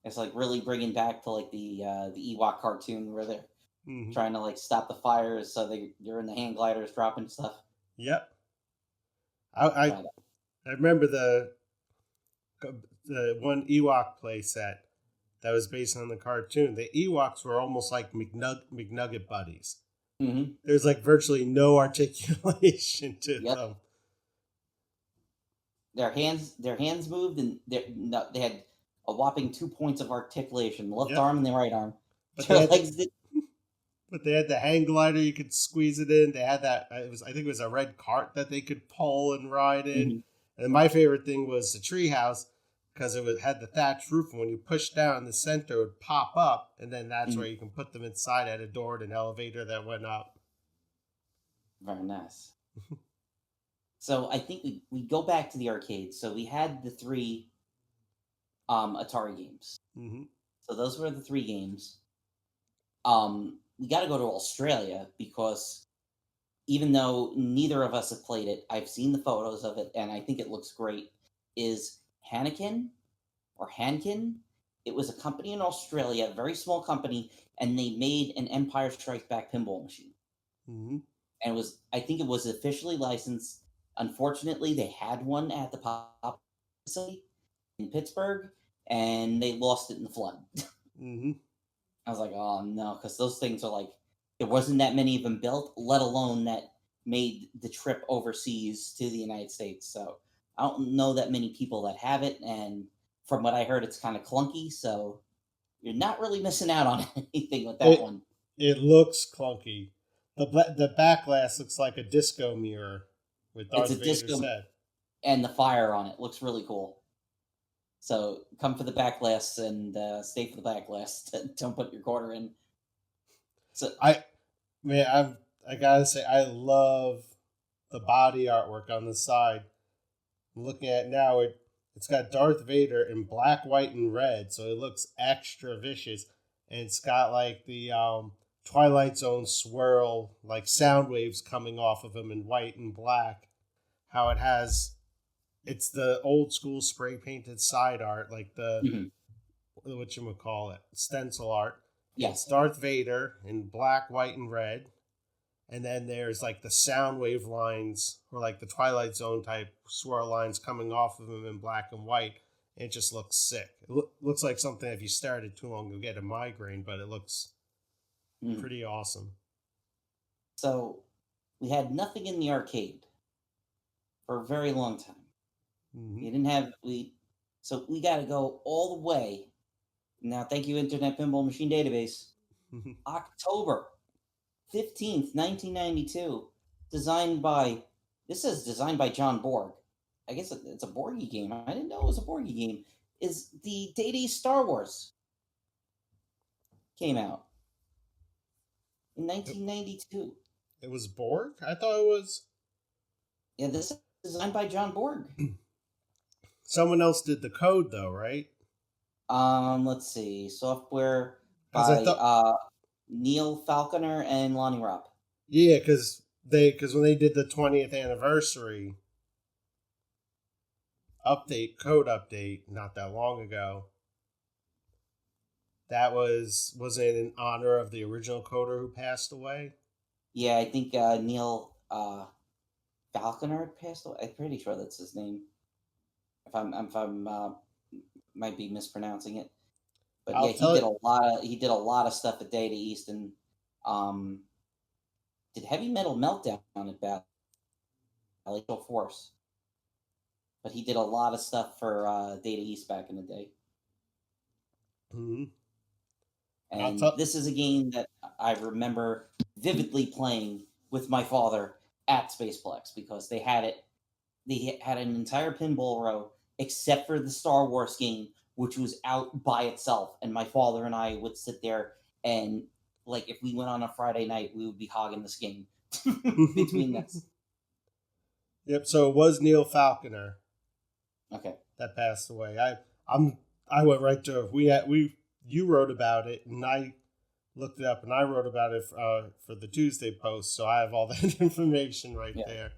A: It's like really bringing back to like the Ewok cartoon where they're
B: Hmm.
A: trying to like stop the fires, so you're in the hang gliders dropping stuff.
B: Yep. I, I
A: But
B: I remember the one Ewok playset that was based on the cartoon. The Ewoks were almost like McNugget buddies.
A: mhm.
B: There's like virtually no articulation to
A: Yep,
B: them.
A: their hands moved, and no, they had a whopping 2 points of articulation: the left
B: Yep.
A: arm and the right arm.
B: But they
A: Their
B: had
A: legs did.
B: but they had the hang glider. You could squeeze it in. They had that. I think it was a red cart that they could pull and ride in.
A: Mhm.
B: And my favorite thing was the treehouse because had the thatched roof. And when you push down, the center would pop up, and then that's where
A: Mhm.
B: you can put them inside at a door and an elevator that went up.
A: Very nice. So I think we go back to the arcade. So we had the three Atari games.
B: Hmm.
A: So those were the three games. We got to go to Australia because even though neither of us have played it, I've seen the photos of it and I think it looks great. Is Hannikin or Hankin? It was a company in Australia, a very small company, and they made an Empire Strikes Back pinball machine.
B: Hmm.
A: And I think it was officially licensed. Unfortunately, they had one at the pop facility in Pittsburgh, and they lost it in the flood.
B: Hmm.
A: I was like, oh no, because those things are like, there wasn't that many of them built, let alone that made the trip overseas to the United States. So I don't know that many people that have it, and from what I heard, it's kind of clunky. So you're not really missing out on anything with that
B: It
A: one.
B: it looks clunky. the back glass looks like a disco mirror with
A: It's
B: Darth
A: a
B: Vader's
A: disco
B: head.
A: and the fire on it looks really cool. So come for the backlash and stay for the backlash. Don't put your quarter in. So
B: I gotta say I love the body artwork on the side. I'm looking at it now, it's got Darth Vader in black, white, and red, so it looks extra vicious, and it's got like the Twilight Zone swirl, like sound waves coming off of him in white and black. How it's the old school spray painted side art, like the
A: mhm.
B: what you would call it, stencil art.
A: Yeah,
B: It's Darth Vader in black, white, and red, and then there's like the sound wave lines or like the Twilight Zone type swirl lines coming off of him in black and white. It just looks sick. It looks like something if you stare at it too long you'll get a migraine, but it looks
A: mhm.
B: pretty awesome.
A: So we had nothing in the arcade for a very long time.
B: Mm-hmm.
A: We didn't have so we got to go all the way. Now, thank you, Internet Pinball Machine Database. October 15th, 1992. This says designed by John Borg. I guess it's a Borgie game. I didn't know it was a Borgie game. Is the Data East Star Wars came out in 1992.
B: It was Borg? I thought it was.
A: Yeah, this is designed by John Borg.
B: Someone else did the code though, right?
A: Let's see. Software
B: 'Cause
A: by Neil Falconer and Lonnie Robb.
B: Yeah, because when they did the 20th anniversary code update not that long ago, that was it in honor of the original coder who passed away?
A: Yeah, I think Neil Falconer passed away. I'm pretty sure that's his name. If I'm might be mispronouncing it, but yeah, he did a lot of stuff at Data East and did Heavy Metal Meltdown at Battle Force. But he did a lot of stuff for Data East back in the day.
B: Mm-hmm.
A: And this is a game that I remember vividly playing with my father at Spaceplex because they had it. They had an entire pinball row except for the Star Wars game, which was out by itself. And my father and I would sit there and, like, if we went on a Friday night, we would be hogging this game between us.
B: Yep. So it was Neil Falconer.
A: Okay.
B: That passed away. I went right to you wrote about it and I looked it up and I wrote about it for the Tuesday post, so I have all that information right there.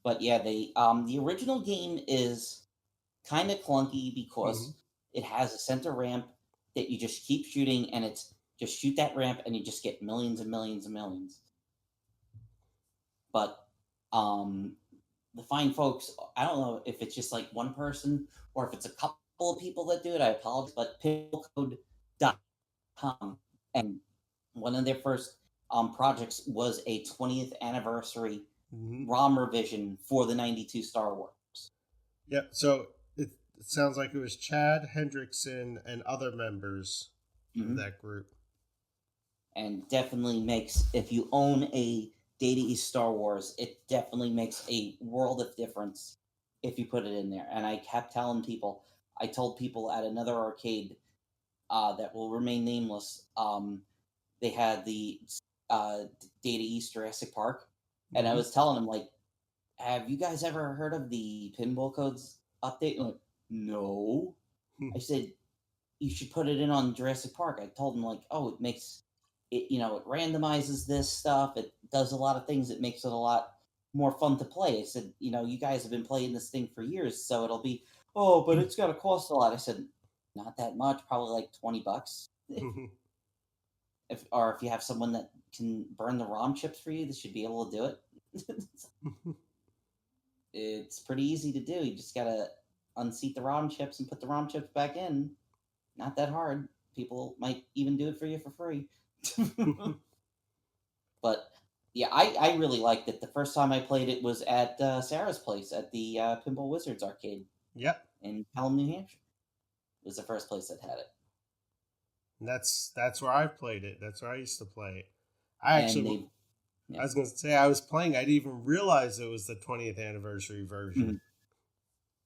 A: But yeah, the original game is kind of clunky because it has a center ramp that you just keep shooting, and it's just shoot that ramp, and you just get millions and millions and millions. But the fine folks, I don't know if it's just like one person or if it's a couple of people that do it. I apologize, but pinballcode.com, and one of their first projects was a 20th anniversary ROM revision for the 92 Star Wars.
B: Yep. So it sounds like it was Chad Hendrickson and other members of that group.
A: And definitely makes, if you own a Data East Star Wars, it definitely makes a world of difference if you put it in there. And I kept telling people, I told people at another arcade that will remain nameless, they had the Data East Jurassic Park. And I was telling them, like, have you guys ever heard of the Pinball Codes update? And like, no. I said, you should put it in on Jurassic Park. I told them, like, oh, it makes it, it randomizes this stuff. It does a lot of things. It makes it a lot more fun to play. I said, you guys have been playing this thing for years, so it'll be, oh, but it's got to cost a lot. I said, not that much, probably like $20. If you have someone that can burn the ROM chips for you, they should be able to do it. It's pretty easy to do. You just gotta unseat the ROM chips and put the ROM chips back in. Not that hard. People might even do it for you for free. But yeah, I really liked it. The first time I played it was at Sarah's place at the Pinball Wizards arcade.
B: Yep.
A: In Pelham, New Hampshire. It was the first place that had it.
B: And that's where I played it. That's where I used to play it. I
A: and
B: actually,
A: they,
B: I
A: yeah.
B: was going to say I was playing. I didn't even realize it was the 20th anniversary version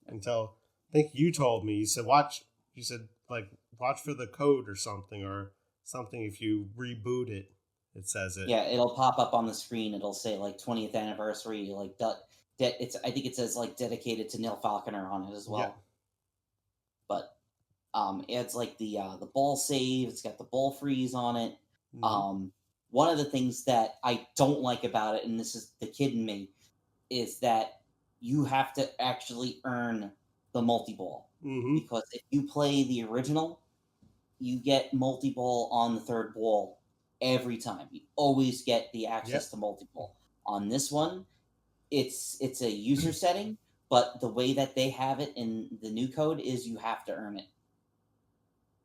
A: Mhm.
B: until I think you told me. You said watch. You said like watch for the code or something. If you reboot it, it says it.
A: Yeah, it'll pop up on the screen. It'll say like 20th anniversary, like it's. I think it says like dedicated to Neil Falconer on it as
B: Yeah.
A: well. But it's like the ball save. It's got the ball freeze on it.
B: Mm-hmm.
A: Um, one of the things that I don't like about it, and this is the kid in me, is that you have to actually earn the multi ball,
B: Mm-hmm.
A: because if you play the original, you get multi ball on the third ball every time. You always get the access
B: Yep.
A: to multi ball. On this one, it's a user setting, but the way that they have it in the new code is you have to earn it.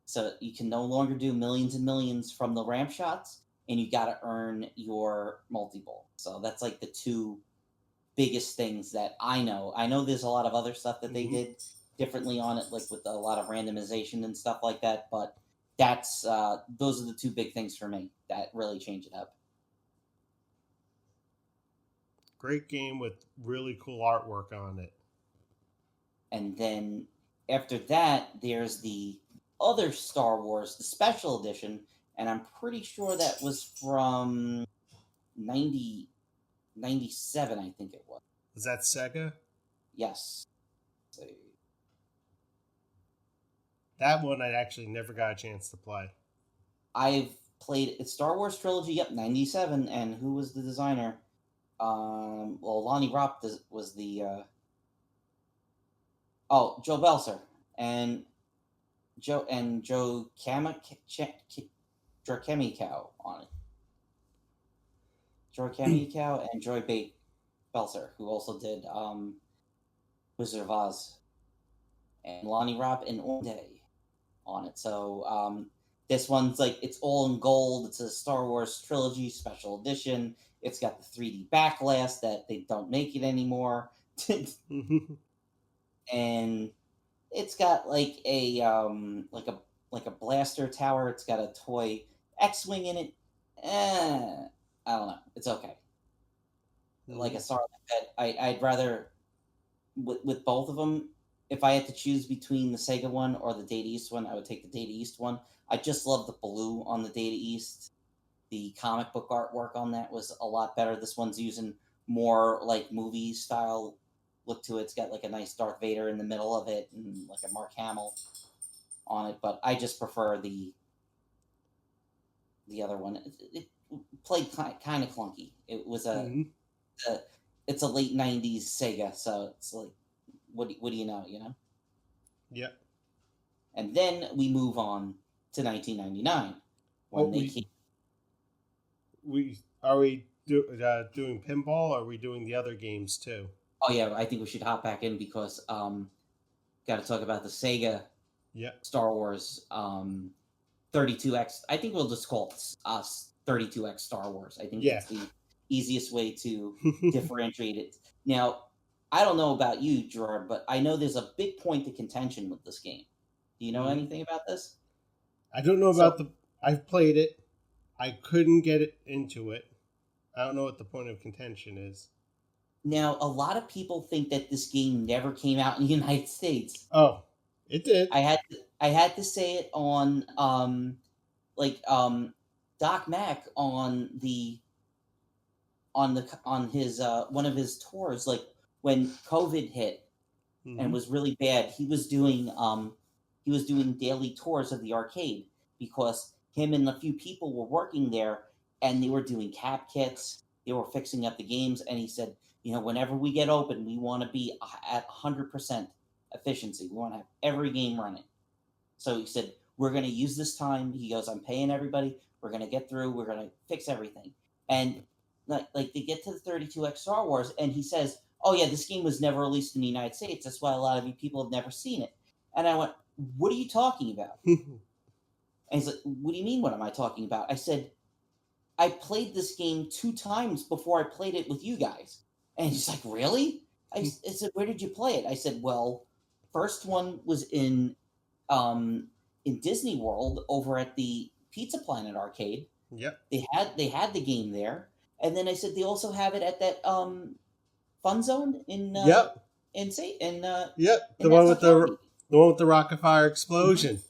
A: So you can no longer do millions and millions from the ramp shots, and you got to earn your multi ball. So that's like the two biggest things that I know. I know there's a lot of other stuff that they
B: Mm-hmm.
A: did differently on it, like with a lot of randomization and stuff like that. But that's those are the two big things for me that really change it up.
B: Great game with really cool artwork on it.
A: And then after that, there's the other Star Wars, the special edition, and I'm pretty sure that was from 97, I think it was.
B: Is that Sega?
A: Yes.
B: That one I actually never got a chance to play.
A: I've played it's Star Wars Trilogy, yep, 97, and who was the designer? Well, Lonnie Ropp was the Joe Belser and Joe Kamikow on it. Joe Kamikow and Joy Belser, who also did Wizard of Oz, and Lonnie Ropp and Day on it. So this one's like it's all in gold. It's a Star Wars Trilogy special edition. It's got the 3D backlash that they don't make it anymore, and it's got like a blaster tower. It's got a toy X-wing in it. I don't know. It's okay. Like
B: Mm-hmm.
A: a Sarlacc pet. I'd rather with both of them. If I had to choose between the Sega one or the Data East one, I would take the Data East one. I just love the blue on the Data East. The comic book artwork on that was a lot better. This one's using more like movie style look to it. It's got like a nice Darth Vader in the middle of it and like a Mark Hamill on it. But I just prefer the other one. It played kind of clunky. It was
B: Mm-hmm.
A: a it's a late '90s Sega, so it's like what do you know, you know?
B: Yep.
A: And then we move on to 1999 when
B: What
A: they came.
B: we doing pinball? Or are we doing the other games too?
A: Oh yeah, I think we should hop back in because got to talk about the Sega
B: Yep.
A: Star Wars 32X. I think we'll just call it us 32X Star Wars. I think
B: Yeah.
A: that's the easiest way to differentiate it. Now, I don't know about you, Gerard, but I know there's a big point of contention with this game. Do you know
B: Mm-hmm.
A: anything about this?
B: I don't know
A: So
B: about the. I've played it. I couldn't get it into it. I don't know what the point of contention is.
A: now a lot of people think that this game never came out in the United States.
B: Oh, it did.
A: I had to say it on like Doc Mack on his one of his tours, like when COVID hit and
B: Mm-hmm.
A: was really bad, he was doing daily tours of the arcade because him and a few people were working there and they were doing cap kits, they were fixing up the games, and he said, you know, whenever we get open, we want to be at 100% efficiency. We want to have every game running. So he said, we're going to use this time. He goes, I'm paying everybody. We're going to get through. We're going to fix everything. And like they get to the 32X Star Wars, and he says, oh, yeah, this game was never released in the United States. That's why a lot of you people have never seen it. And I went, what are you talking about? And he's like, what do you mean, what am I talking about? I said, I played this game 2 times before I played it with you guys. And he's like, really? I said, where did you play it? I said, well, first one was in um, in Disney World over at the Pizza Planet arcade.
B: Yep.
A: They had the game there, and then I said they also have it at that Fun Zone
B: Yep. Yep.
A: in Nassau County.
B: The one with the rocket fire explosion.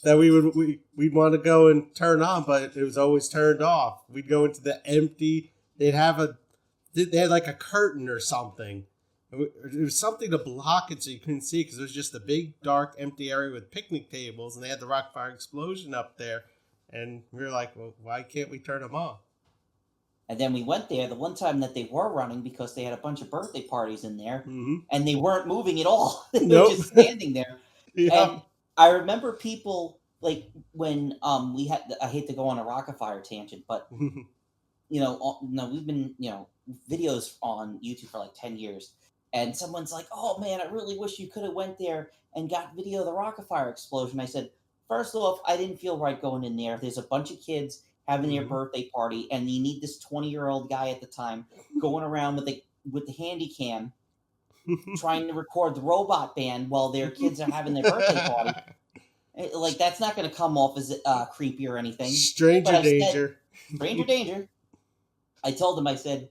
B: That we'd want to go and turn on, but it was always turned off. We'd go into the empty. They had like a curtain or something. It was something to block it so you couldn't see because it was just a big dark empty area with picnic tables, and they had the rocket fire explosion up there. And we were like, well, why can't we turn them on?
A: And then we went there the one time that they were running because they had a bunch of birthday parties in there,
B: Mm-hmm.
A: and they weren't moving at all. They
B: Nope.
A: were just standing there.
B: Yeah.
A: And I remember people like when we had. I hate to go on a rocket fire tangent, but we've been videos on YouTube for like 10 years, and someone's like, "Oh man, I really wish you could have went there and got video of the rocket fire explosion." I said, first off, I didn't feel right going in there. There's a bunch of kids having their birthday party, and you need this 20-year-old guy at the time going around with the handy cam trying to record the robot band while their kids are having their birthday party. Like, that's not going to come off as creepy or anything.
B: Stranger danger.
A: Stranger danger. I told them, I said,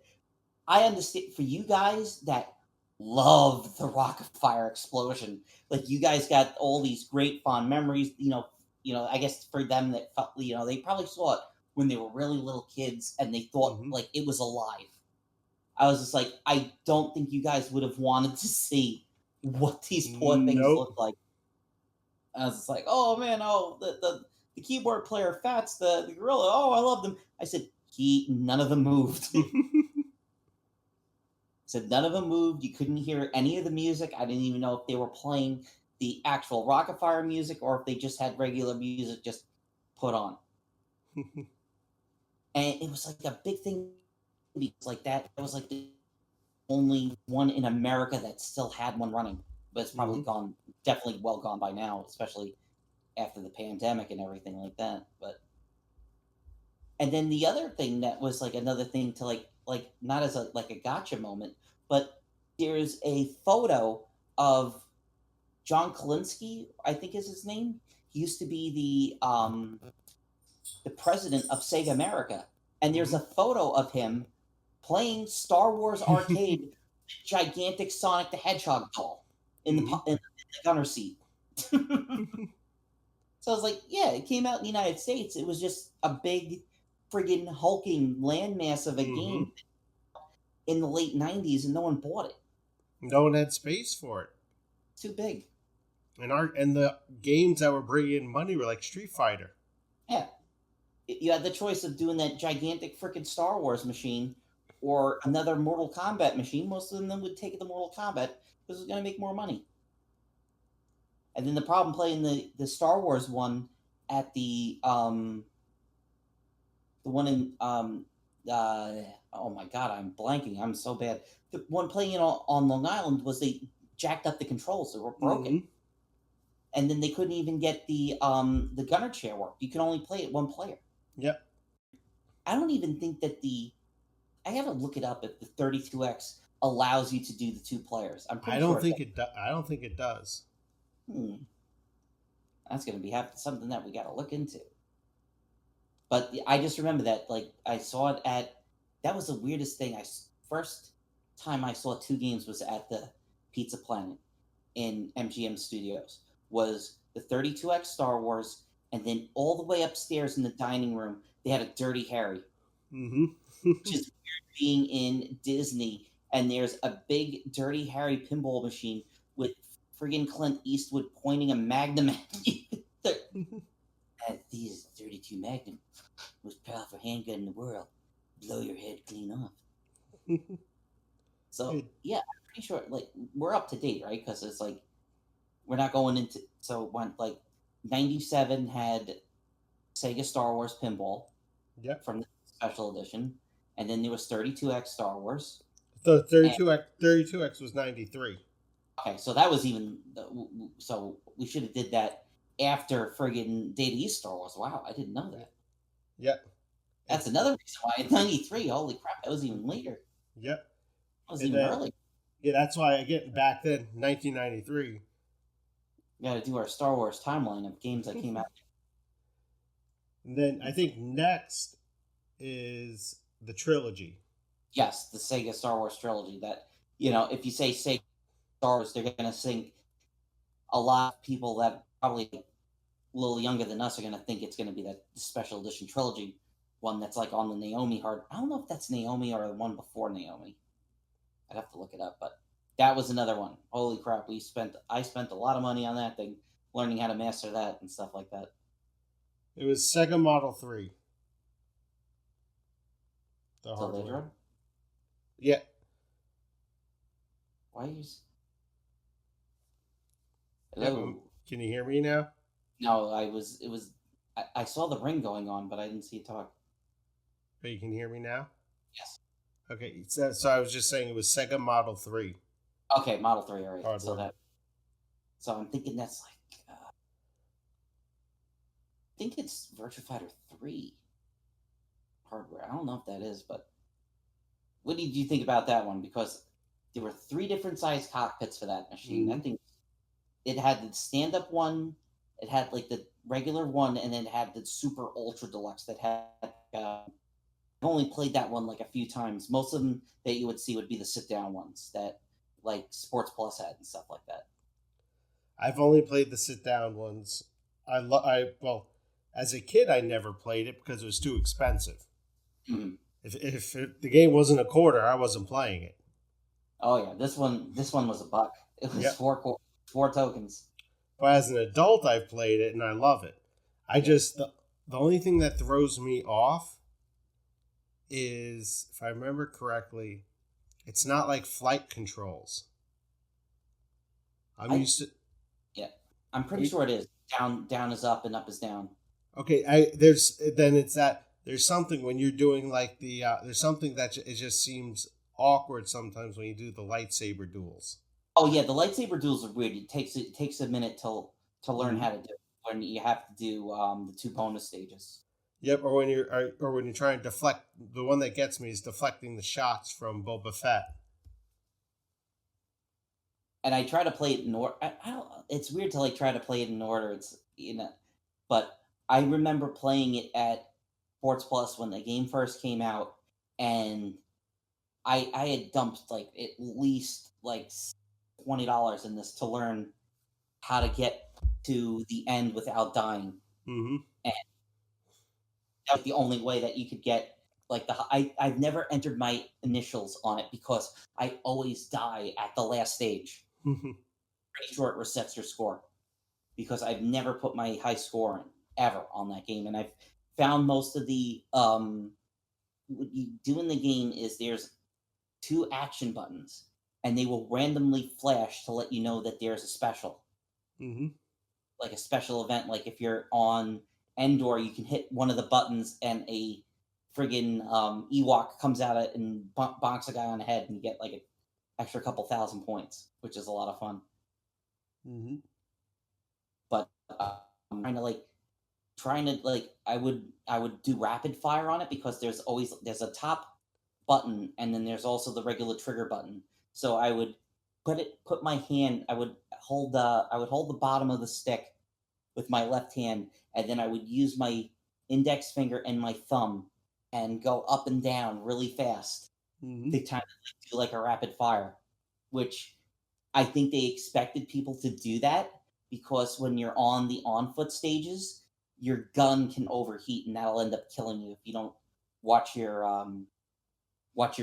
A: I understand for you guys that love the rocket fire explosion. Like, you guys got all these great fond memories. I guess for them that felt, they probably saw it when they were really little kids and they thought like it was alive. I was just like, I don't think you guys would have wanted to see what these poor things look like. I was just like, oh man, the keyboard player Fats, the gorilla, oh, I love them. I said, none of them moved. Said none of them moved. You couldn't hear any of the music. I didn't even know if they were playing the actual rocket fire music or if they just had regular music just put on. And it was like a big thing because like that. It was like the only one in America that still had one running, but it's probably gone, definitely well gone by now, especially after the pandemic and everything like that. But and then the other thing that was like another thing to like not as a gotcha moment, but there's a photo of John Kolinsky, I think is his name. He used to be the president of Sega America, and there's a photo of him playing Star Wars Arcade, gigantic Sonic the Hedgehog doll in the gunner seat. So I was like, yeah, it came out in the United States. It was just a big friggin' hulking landmass of a game in the late 90s, and no one bought it.
B: No one had space for it.
A: Too big.
B: And the games that were bringing in money were like Street Fighter.
A: Yeah. You had the choice of doing that gigantic frickin' Star Wars machine or another Mortal Kombat machine. Most of them would take the Mortal Kombat because it was going to make more money. And then the problem playing the Star Wars one at the one in oh my god, I'm blanking. I'm so bad. The one playing it on Long Island was they jacked up the controls. They were broken. And then they couldn't even get the gunner chair work. You can only play it one player.
B: Yep.
A: I don't even think that I have to look it up if the 32X allows you to do the two players. I'm pretty sure
B: I don't think it does.
A: That's going to be something that we got to look into. But I just remember that, like, I saw it that was the weirdest thing. First time I saw two games was at the Pizza Planet in MGM Studios. Was the 32X Star Wars, and then all the way upstairs in the dining room, they had a Dirty Harry. Which is weird being in Disney, and there's a big Dirty Harry pinball machine with friggin' Clint Eastwood pointing a Magnum at you. These 32 Magnum, most powerful handgun in the world. Blow your head clean off. So, yeah, I'm pretty sure, like, we're up to date, right? Because it's like, we're not going into... So, when, like, 97 had Sega Star Wars Pinball.
B: Yep.
A: From the special edition. And then there was 32X Star Wars.
B: The 32X was 93.
A: Okay, so that was even... So, we should have did that after friggin' Data East Star Wars. Wow, I didn't know that.
B: Yep.
A: That's another reason why in 93, holy crap, that was even later.
B: Yep.
A: That was even early.
B: Yeah, that's why, again, back then, 1993,
A: We got to do our Star Wars timeline of games that came out.
B: And then I think next is the trilogy.
A: Yes, the Sega Star Wars trilogy. That, if you say Sega Star Wars, they're going to think a lot of people that probably a little younger than us are going to think it's going to be that special edition trilogy one that's like on the Naomi hard. I don't know if that's Naomi or the one before Naomi. I'd have to look it up, but that was another one. Holy crap! I spent a lot of money on that thing, learning how to master that and stuff like that.
B: It was Sega Model 3. The
A: So they
B: hardware.
A: drove.
B: Yeah.
A: Why are you?
B: Yeah,
A: Hello.
B: can you hear me now?
A: No, I was. It was. I saw the ring going on, but I didn't see it talk.
B: But you can hear me now?
A: Yes.
B: Okay, so I was just saying it was Sega Model 3
A: Okay, Model 3. All right.
B: hardware.
A: So I'm thinking that's like. I think it's Virtua Fighter 3 hardware. I don't know if that is, but what did you think about that one? Because there were three different size cockpits for that machine. That thing, it had the stand up one, it had like the regular one, and then it had the super ultra deluxe that had. I've only played that one like a few times. Most of them that you would see would be the sit down ones that like Sports Plus had and stuff like that.
B: I've only played the sit down ones. Well, as a kid, I never played it because it was too expensive.
A: Mm-hmm.
B: If the game wasn't a quarter, I wasn't playing it.
A: Oh yeah, this one was $1. It was
B: Yep.
A: four tokens.
B: But as an adult, I've played it and I love it. I just the only thing that throws me off is, if I remember correctly, it's not like flight controls.
A: Yeah, I'm pretty sure it is. Down is up and up is down.
B: Okay, there's something when you're doing like there's something that it just seems awkward sometimes when you do the lightsaber duels.
A: Oh yeah, the lightsaber duels are weird. It takes a minute to learn how to do it when you have to do the two bonus stages.
B: Yep, or when you're trying to deflect. The one that gets me is deflecting the shots from Boba Fett.
A: And I try to play it in order. I don't. It's weird to like try to play it in order. It's but I remember playing it at Sports Plus when the game first came out, and I had dumped like at least like $20 in this to learn how to get to the end without dying.
B: Mm-hmm.
A: And that was the only way that you could get like I've never entered my initials on it because I always die at the last stage. Pretty sure it resets your score because I've never put my high score in ever on that game, and I've found most of the what you do in the game is there's two action buttons, and they will randomly flash to let you know that there's a special, like a special event. Like if you're on Endor, you can hit one of the buttons, and a friggin' Ewok comes out and bonks a guy on the head, and you get like an extra couple thousand points, which is a lot of fun. But I'm trying to I would do rapid fire on it because there's a top button and then there's also the regular trigger button. So I would put my hand. I would hold the bottom of the stick with my left hand, and then I would use my index finger and my thumb and go up and down really fast to kind of do like a rapid fire, which I think they expected people to do that because when you're on the on-foot stages, your gun can overheat and that'll end up killing you if you don't watch your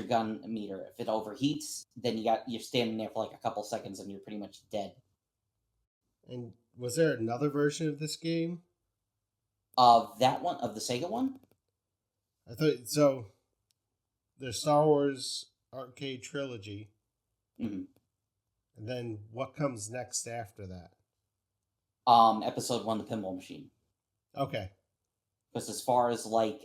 A: gun meter. If it overheats, then you're standing there for like a couple seconds and you're pretty much dead.
B: And was there another version of this game?
A: Of that one, of the Sega one?
B: I thought so. The Star Wars arcade trilogy.
A: Mm-hmm.
B: And then what comes next after that?
A: Episode 1, the Pinball Machine.
B: Okay.
A: Because as far as like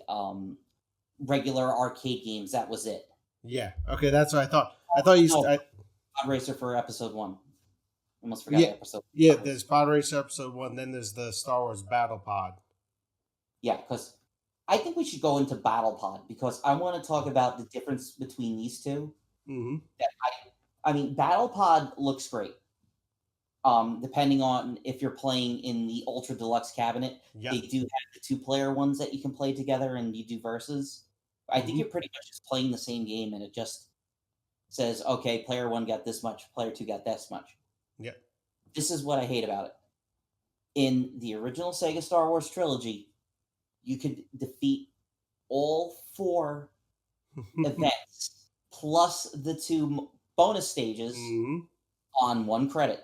A: regular arcade games, that was it.
B: Yeah. Okay, that's what I thought. I thought you.
A: Pod Racer for episode 1. Almost forgot episode.
B: Yeah, there's Pod Racer episode 1. Then there's the Star Wars Battle Pod.
A: Yeah, because I think we should go into Battle Pod because I want to talk about the difference between these two.
B: Mm-hmm.
A: I mean, Battle Pod looks great. Depending on if you're playing in the Ultra Deluxe cabinet,
B: Yep.
A: they do have the two-player ones that you can play together and you do versus. I think
B: Mhm.
A: you're pretty much just playing the same game and it just says, okay, player one got this much, player two got this much.
B: Yep.
A: This is what I hate about it. In the original Sega Star Wars trilogy, you could defeat all four events plus the two bonus stages
B: Mhm.
A: on one credit.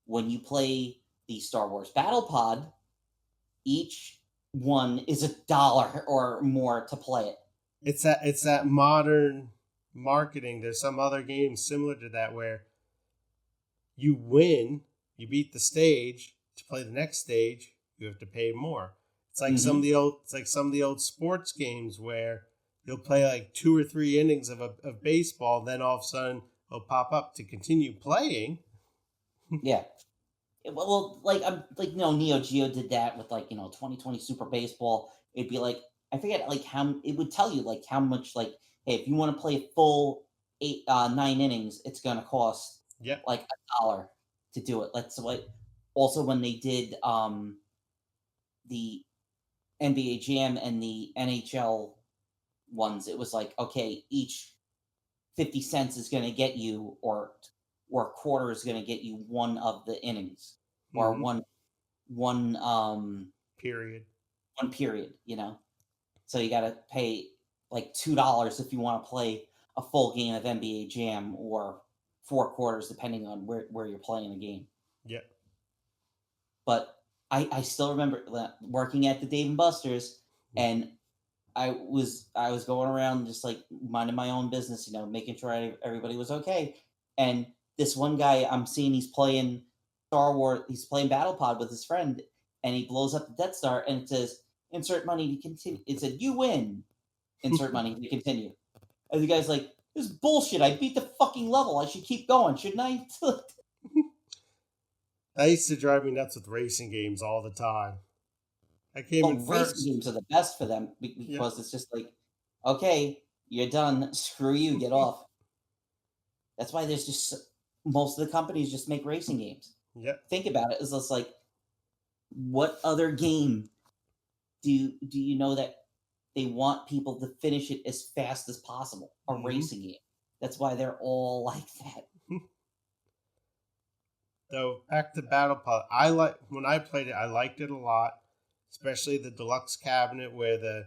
A: When you play the Star Wars Battle Pod, each one is $1 or more to play it.
B: It's that modern marketing. There's some other games similar to that where you win, you beat the stage. To play the next stage, you have to pay more. It's like some of the old sports games where you'll play like 2 or 3 innings of baseball, then all of a sudden it'll pop up to continue playing.
A: Yeah. Well, like I'm like Neo Geo did that with 2020 Super Baseball. It'd be like I forget like how it would tell you like how much like hey if you want to play a full 9 innings it's gonna cost
B: Yep.
A: like $1 to do it. Let's like also when they did the NBA Jam and the NHL ones, it was like okay each 50 cents is gonna get you or a quarter is gonna get you one of the innings or
B: Mm-hmm.
A: one
B: Period.
A: one period, so you got to pay like $2 if you want to play a full game of NBA Jam or 4 quarters depending on where you're playing the game.
B: Yep.
A: But I still remember working at the Dave and Buster's, and I was going around just like minding my own business, making sure everybody was okay. And this one guy I'm seeing he's playing Star Wars, he's playing Battle Pod with his friend, and he blows up the Death Star, and it says insert money to continue. It said you win, insert money to continue. And the guy's like, "This is bullshit. I beat the fucking level. I should keep going, shouldn't I?"
B: That used to drive me nuts with racing games all the time. I came in
A: Well, racing
B: first.
A: games are the best for them
B: Yep.
A: because it's just like, okay, you're done. Screw you. Get off. That's why there's just most of the companies just make racing games.
B: Yep.
A: Think about it. It's just like, what other game do you know that they want people to finish it as fast as possible? A
B: Mm-hmm.
A: racing game. That's why they're all like that.
B: So back to Battle Pod. I like when I played it. I liked it a lot, especially the deluxe cabinet where the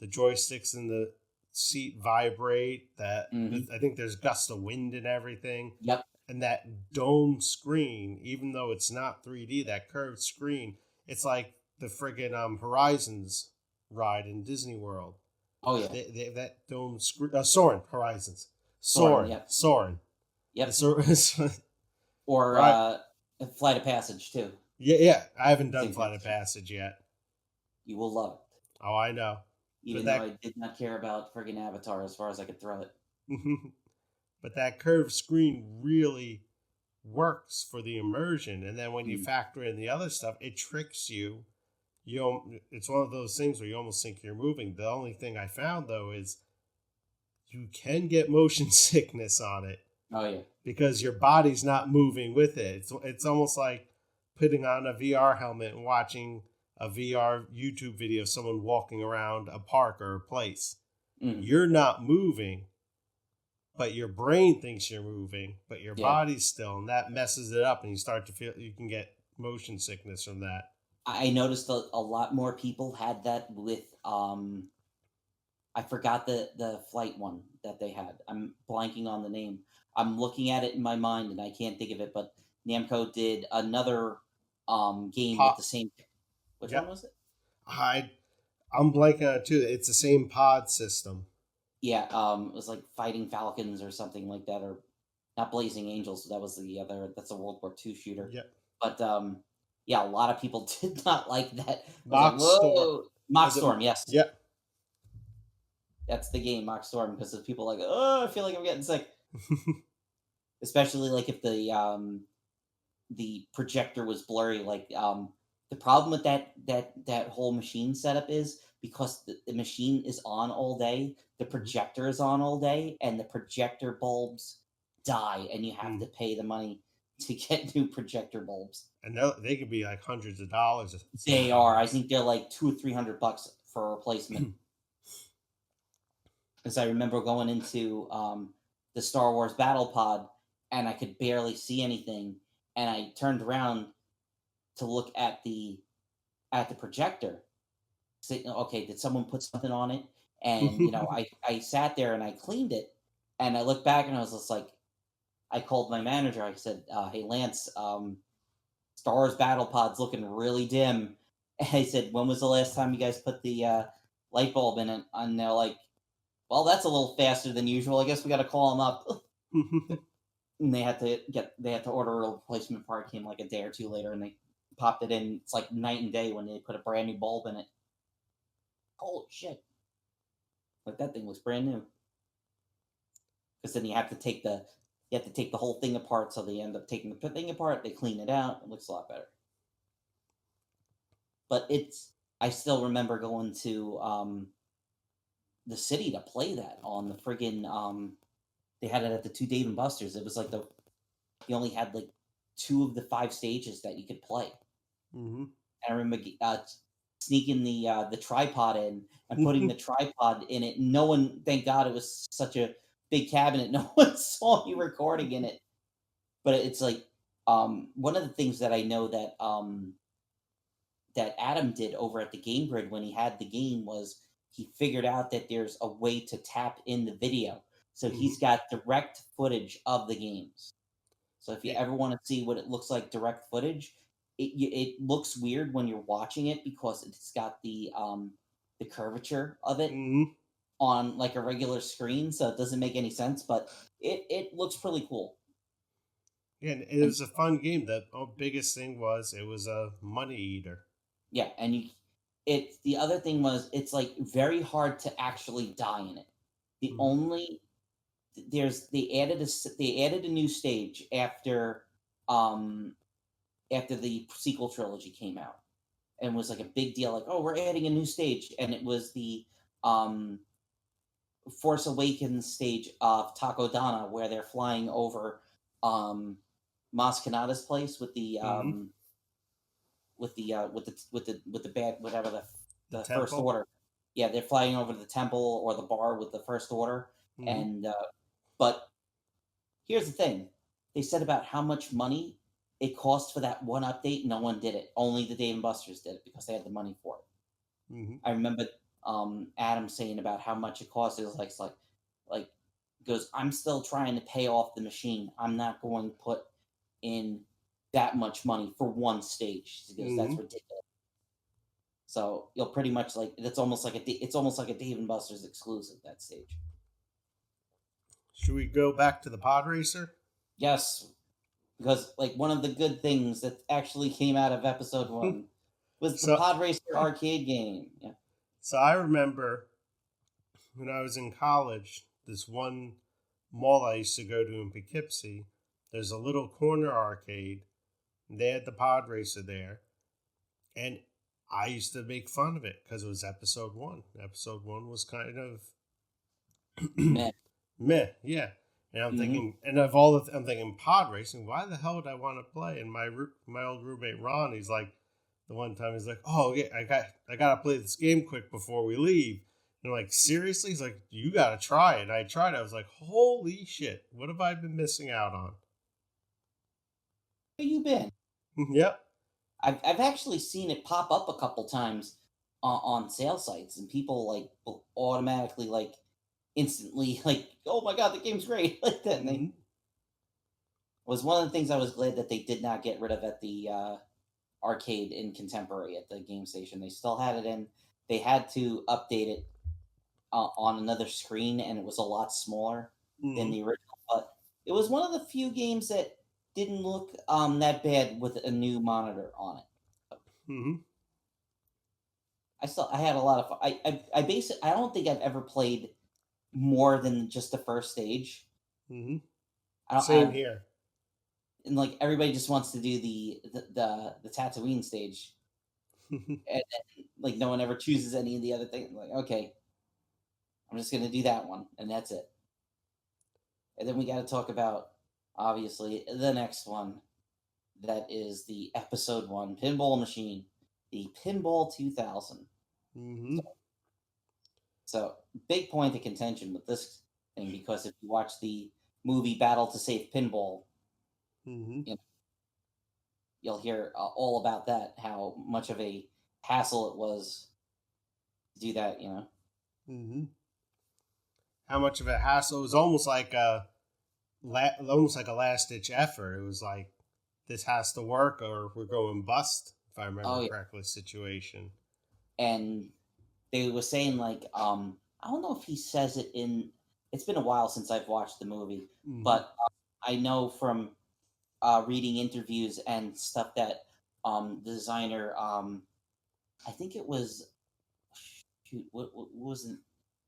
B: joysticks and the seat vibrate.
A: Mm-hmm.
B: I think there's gusts of wind and everything,
A: Yep.
B: and that dome screen. Even though it's not 3D, that curved screen, it's like the friggin' Horizons ride in Disney World.
A: Oh yeah.
B: They that dome screen. Soarin' Horizons.
A: Soren. Yep.
B: Soarin'.
A: Yep. Or
B: Right.
A: Flight of Passage too.
B: Yeah. I haven't done
A: Same
B: Flight of
A: thing.
B: Passage yet.
A: You will love it.
B: Oh, I know.
A: Even though I did not care about friggin' Avatar as far as I could throw it.
B: But that curved screen really works for the immersion, and then when you factor in the other stuff, it tricks you. It's one of those things where you almost think you're moving. The only thing I found though is you can get motion sickness on it.
A: Oh yeah.
B: Because your body's not moving with it. It's almost like putting on a VR helmet and watching a VR YouTube video of someone walking around a park or a place. You're not moving, but your brain thinks you're moving, but your body's still, and that messes it up, and you start to feel you can get motion sickness from that.
A: I noticed a lot more people had that with I forgot the flight one that they had. I'm blanking on the name. I'm looking at it in my mind and I can't think of it, but Namco did another game with the same. Which one was it?
B: I'm blanking on it too. It's the same pod system.
A: Yeah, it was like Fighting Falcons or something like that, or not Blazing Angels. That was the other. That's a World War II shooter.
B: Yep.
A: But yeah, a lot of people did not like that.
B: Mock
A: Storm, yes.
B: Yep.
A: That's the game, Mock Storm, because of people like, oh, I feel like I'm getting sick. Especially like if the projector was blurry. Like the problem with that whole machine setup is because the machine is on all day, the projector is on all day, and the projector bulbs die, and you have to pay the money to get new projector bulbs.
B: And they could be like hundreds of dollars.
A: They are. I
B: Sometimes.
A: think they're like $200 or $300 for a replacement. Because I remember going into the Star Wars Battle Pod, and I could barely see anything, and I turned around to look at the projector. Say, okay, did someone put something on it? And I sat there and I cleaned it, and I looked back and I was just like, I called my manager. I said, "Hey Lance, Star Wars Battle Pod's looking really dim." And I said, "When was the last time you guys put the light bulb in it?" And they're like, "Well, that's a little faster than usual. I guess we got to call them up." And they had to order a replacement part. It came like a day or two later, and they popped it in. It's like night and day when they put a brand new bulb in it. Holy shit! Like that thing was brand new. Because then you have to take the whole thing apart. So they end up taking the thing apart. They clean it out. It looks a lot better. But I still remember going to the city to play that on the friggin' they had it at the two Dave and Buster's. It was like you only had like 2 of the 5 stages that you could play.
B: Mm-hmm.
A: And I remember sneaking the tripod in and putting the tripod in it. No one, thank God, it was such a big cabinet. No one saw me recording in it. But it's like one of the things that I know that Adam did over at the Game Grid when he had the game was he figured out that there's a way to tap in the video. So he's got direct footage of the games. So if you ever want to see what it looks like direct footage, it looks weird when you're watching it because it's got the curvature of it on like a regular screen, so it doesn't make any sense, but it looks pretty cool.
B: Yeah, and it was a fun game. The biggest thing was it was a money eater.
A: Yeah, and the other thing was it's like very hard to actually die in it. The only they added a new stage after the sequel trilogy came out, and was like a big deal, like, oh, we're adding a new stage, and it was the Force Awakens stage of Takodana, where they're flying over Maz Kanata's place with the bad whatever the First Order. Yeah, they're flying over to the temple or the bar with the First Order, and but here's the thing: they said about how much money it cost for that one update. No one did it. Only the Dave and Buster's did it because they had the money for it. I remember Adam saying about how much it cost. It was like goes, I'm still trying to pay off the machine. I'm not going to put in that much money for one stage. He goes, that's ridiculous. So you'll pretty much like it's almost like a Dave and Buster's exclusive, that stage.
B: Should we go back to the pod racer?
A: Yes, because like one of the good things that actually came out of episode 1 was the pod racer arcade game. Yeah.
B: So I remember when I was in college, this one mall I used to go to in Poughkeepsie, there's a little corner arcade. And they had the pod racer there. And I used to make fun of it because it was episode 1. Episode 1 was kind of meh, yeah. And I'm thinking, and I'm thinking pod racing. Why the hell would I want to play? And my old roommate Ron, he's like, the one time he's like, oh yeah, I gotta play this game quick before we leave. And I'm like, seriously? He's like, you gotta try it. And I tried it. I was like, holy shit, what have I been missing out on?
A: Where you been?
B: Yep.
A: I've actually seen it pop up a couple times on sale sites, and people like will automatically like instantly like, oh my god, the game's great, like that. And they was one of the things I was glad that they did not get rid of at the arcade in Contemporary at the game station. They still had it in. They had to update it on another screen, and it was a lot smaller than the original. But it was one of the few games that didn't look that bad with a new monitor on it. I had a lot of fun. I don't think I've ever played more than just the first stage.
B: Same here.
A: And like everybody just wants to do the Tatooine stage, and like no one ever chooses any of the other things. Like, okay, I'm just gonna do that one, and that's it. And then we got to talk about obviously, the next one that is the episode one pinball machine, the Pinball 2000.
B: Mm-hmm.
A: So, big point of contention with this thing because if you watch the movie Battle to Save Pinball,
B: Mm-hmm.
A: you know, you'll hear all about that, how much of a hassle it was to do that,
B: Mm-hmm. How much of a hassle? It was almost like a last ditch effort. It was like this has to work or we're going bust. If I remember
A: Oh, yeah.
B: correctly, situation.
A: And they were saying, like, I don't know if he says it in, it's been a while since I've watched the movie,
B: Mm-hmm.
A: but I know from reading interviews and stuff that the designer, I think it was, shoot, what was it?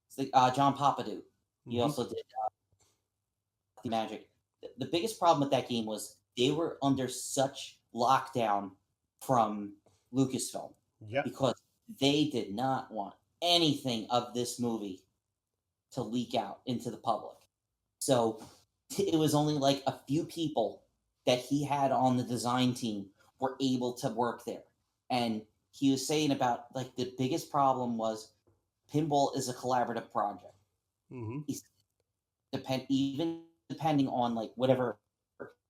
A: It's the, John Papadoux. He
B: Mm-hmm.
A: also did the Magic. The biggest problem with that game was they were under such lockdown from Lucasfilm
B: Yep.
A: because they did not want anything of this movie to leak out into the public. So it was only like a few people that he had on the design team were able to work there. And he was saying about like the biggest problem was pinball is a collaborative project.
B: Mm-hmm.
A: He's even depending on like whatever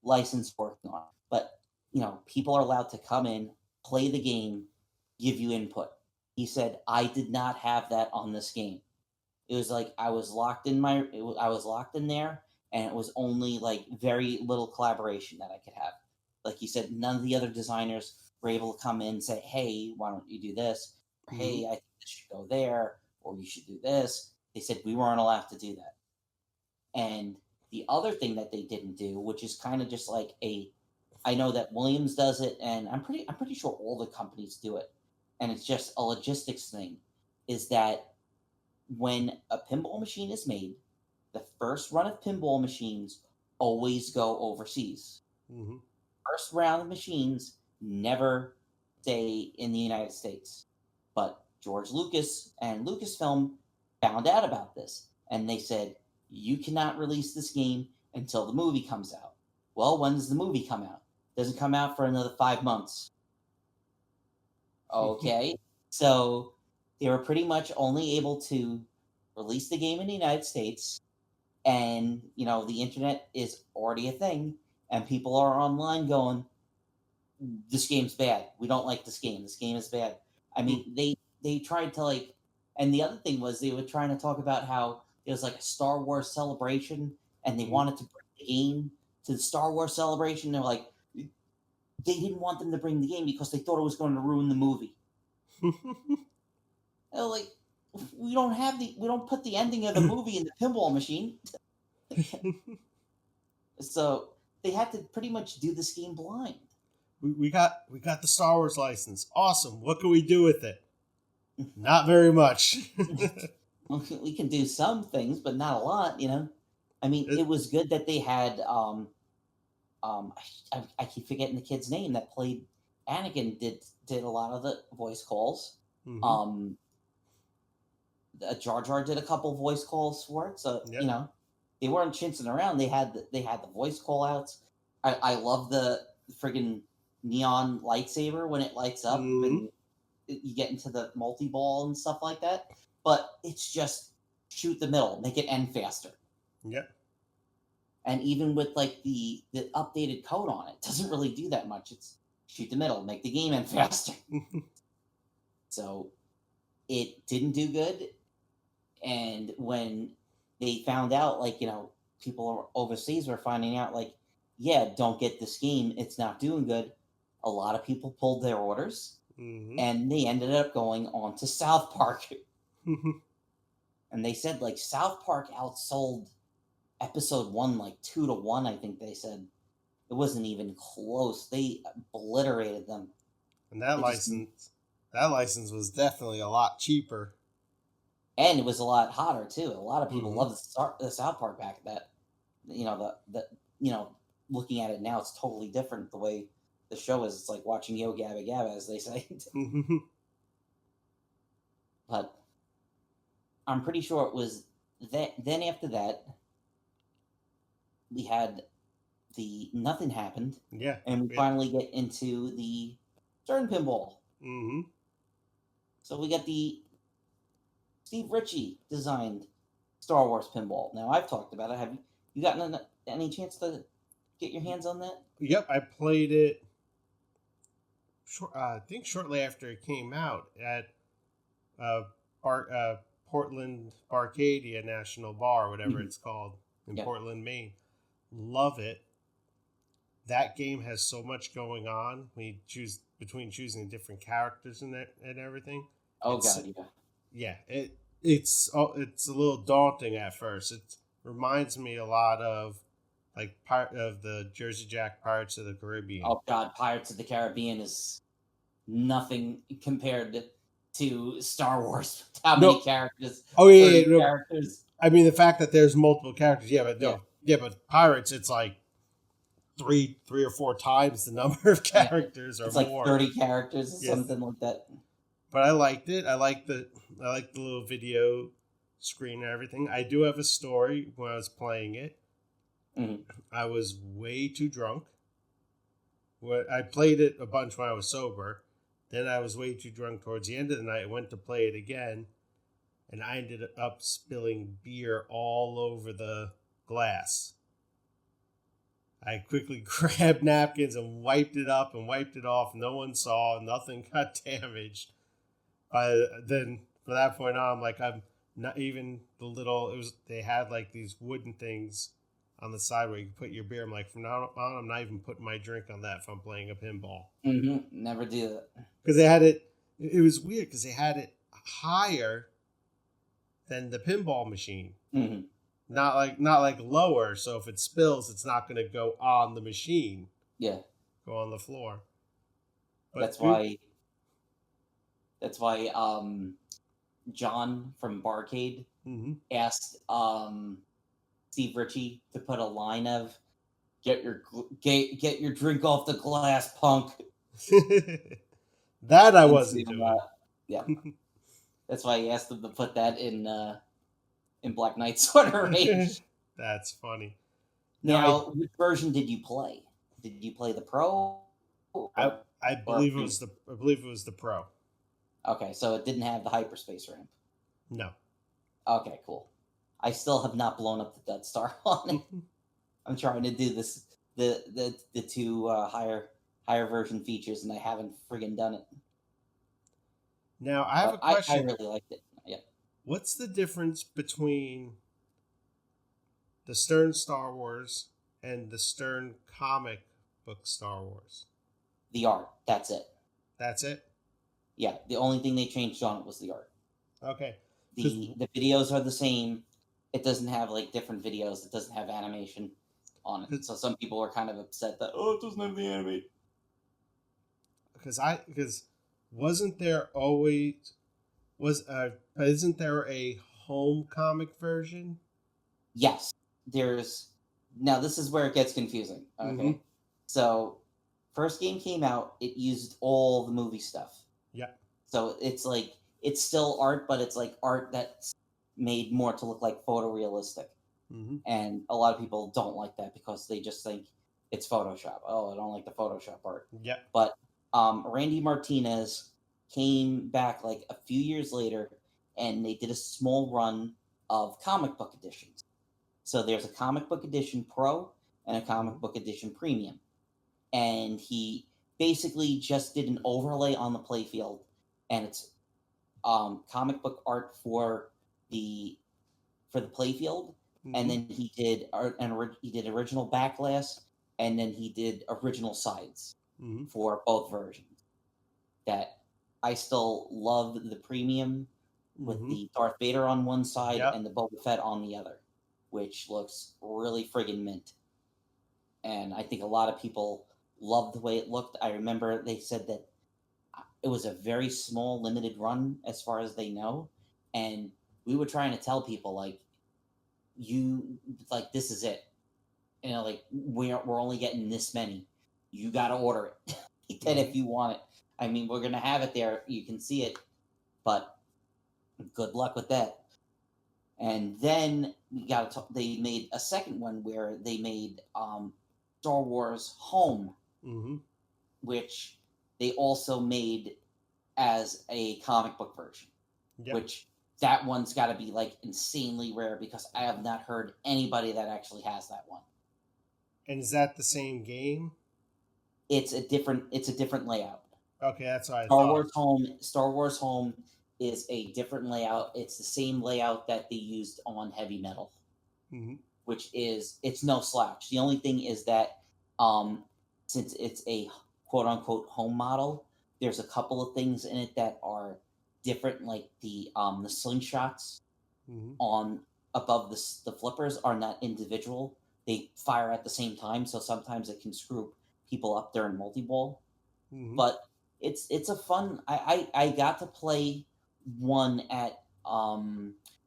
A: license working on. But people are allowed to come in, play the game, give you input. He said, I did not have that on this game. It was like I was locked in I was locked in there, and it was only like very little collaboration that I could have. Like he said, none of the other designers were able to come in and say, "Hey, why don't you do this?" Or,
B: Mm-hmm.
A: "Hey, I think this should go there," or "You should do this." They said we weren't allowed to do that. And the other thing that they didn't do, which is kind of just like I know that Williams does it, and I'm pretty sure all the companies do it, and it's just a logistics thing, is that when a pinball machine is made, the first run of pinball machines always go overseas.
B: Mm-hmm.
A: First round of machines never stay in the United States. But George Lucas and Lucasfilm found out about this, and they said, you cannot release this game until the movie comes out. Well, when does the movie come out? It doesn't come out for another 5 months. Okay. So they were pretty much only able to release the game in the United States, and the internet is already a thing, and people are online going, this game's bad, we don't like this game is bad. I mean, they tried to like, and the other thing was they were trying to talk about how it was like a Star Wars celebration, and they wanted to bring the game to the Star Wars celebration. They're like, they didn't want them to bring the game because they thought it was going to ruin the movie. They're like, we don't put the ending of the movie in the pinball machine. So they had to pretty much do this game blind.
B: we got the Star Wars license. Awesome. What can we do with it? Not very much.
A: We can do some things, but not a lot. I mean, it was good that they had I keep forgetting the kid's name that played Anakin did a lot of the voice calls.
B: Mm-hmm.
A: Um, Jar Jar did a couple voice calls for it, so
B: Yep.
A: they weren't chincing around. They had the voice call outs. I love the friggin' neon lightsaber when it lights up
B: Mm-hmm.
A: and you get into the multi ball and stuff like that. But it's just shoot the middle, make it end faster.
B: Yep.
A: And even with like the updated code on it, doesn't really do that much. It's shoot the middle, make the game end faster. So it didn't do good. And when they found out, like, people overseas were finding out, like, yeah, don't get this game, it's not doing good. A lot of people pulled their orders,
B: Mm-hmm.
A: and they ended up going on to South Park. And they said, like, South Park outsold episode 1 like 2-1, I think they said. It wasn't even close. They obliterated them.
B: And that license was definitely a lot cheaper.
A: And it was a lot hotter too. A lot of people
B: Mm-hmm.
A: loved the South Park back that. The looking at it now, it's totally different the way the show is. It's like watching Yo Gabba Gabba, as they say. But I'm pretty sure it was that. Then after that, we had the nothing happened,
B: Yeah.
A: and we
B: Yeah.
A: finally get into the Stern Pinball.
B: Mm-hmm.
A: So we got the Steve Ritchie designed Star Wars pinball. Now I've talked about it. Have you gotten any chance to get your hands on that?
B: Yep, I played it. I think shortly after it came out at uh, Portland Barcadia National Bar, whatever it's called, in
A: Yeah.
B: Portland, Maine. Love it. That game has so much going on. We choose between choosing different characters and everything.
A: Oh
B: It's
A: god, yeah.
B: yeah, it's a little daunting at first. It reminds me a lot of like part of the Jersey Jack Pirates of the Caribbean.
A: Oh god, Pirates of the Caribbean is nothing compared to Star Wars. How many characters?
B: Oh yeah,
A: 30
B: no.
A: characters.
B: I mean the fact that there's multiple characters. Yeah, but no.
A: Yeah.
B: Yeah, but Pirates, it's like three or four times the number of characters,
A: It's
B: or
A: like
B: more.
A: 30 characters or
B: Yes.
A: something like that.
B: But I liked it. I liked the little video screen and everything. I do have a story when I was playing it.
A: Mhm.
B: I was way too drunk. I played it a bunch when I was sober. Then I was way too drunk towards the end of the night. I went to play it again, and I ended up spilling beer all over the glass. I quickly grabbed napkins and wiped it up and wiped it off. No one saw. Nothing got damaged. Then from that point on, I'm like, I'm not even the little. They had like these wooden things on the side where you can put your beer. I'm like, from now on, I'm not even putting my drink on that if I'm playing a pinball.
A: Never do that.
B: Because they had it. It was weird because they had it higher than the pinball machine.
A: Mm-hmm.
B: Not like lower. So if it spills, it's not going to go on the machine.
A: Yeah.
B: Go on the floor. But
A: That's why John from Barcade asked Steve Ritchie to put a line of get your drink off the glass, punk.
B: That I wasn't doing.
A: Yeah. That's why he asked him to put that in Black Knight Sweater Rage.
B: That's funny.
A: Now, which version did you play? Did you play the Pro?
B: I believe it was the Pro.
A: Okay, so it didn't have the hyperspace ramp.
B: No.
A: Okay, cool. I still have not blown up the Death Star on it. I'm trying to do this the two higher version features, and I haven't friggin' done it.
B: Now I have a question.
A: I really liked it. Yeah.
B: What's the difference between the Stern Star Wars and the Stern comic book Star Wars?
A: The art. That's it.
B: That's it?
A: Yeah. The only thing they changed on it was the art.
B: Okay.
A: The videos are the same. It doesn't have like different videos. It doesn't have animation on it. So some people are kind of upset that it doesn't have the animation.
B: Because wasn't there always isn't there a home comic version?
A: Yes. Now this is where it gets confusing. Okay. So first game came out, it used all the movie stuff.
B: Yeah.
A: So it's like it's still art, but it's like art that's made more to look like photorealistic. And a lot of people don't like that because they just think it's Photoshop. Oh, I don't like the Photoshop art.
B: Yeah.
A: But Randy Martinez came back like a few years later, and they did a small run of comic book editions. So there's a comic book edition Pro and a comic book edition Premium. And he basically just did an overlay on the playfield, and it's comic book art for the playfield, and then he did original backlash, and then he did original sides for both versions. That I still love the Premium with the Darth Vader on one side and the Boba Fett on the other, which looks really friggin' mint. And I think a lot of people loved the way it looked. I remember they said that it was a very small, limited run as far as they know. And we were trying to tell people, like, this is it. You know, like, we're only getting this many. You got to order it. And if you want it. I mean, we're going to have it there. You can see it. But good luck with that. And then they made a second one where they made Star Wars Home,
B: Mm-hmm.
A: which they also made as a comic book version,
B: Yep.
A: which that one's got to be like insanely rare because I have not heard anybody that actually has that one.
B: And is that the same game?
A: It's a different layout.
B: Okay, that's what I
A: Star
B: thought.
A: Wars Home Star Wars Home is a different layout. It's the same layout that they used on Heavy Metal,
B: Mm-hmm.
A: which is it's no slouch. The only thing is that um, since it's a quote unquote home model, there's a couple of things in it that are different, like the slingshots
B: Mm-hmm.
A: on above the flippers are not individual. They fire at the same time, so sometimes it can screw people up during multi-ball.
B: Mm-hmm.
A: But it's a fun. I got to play one at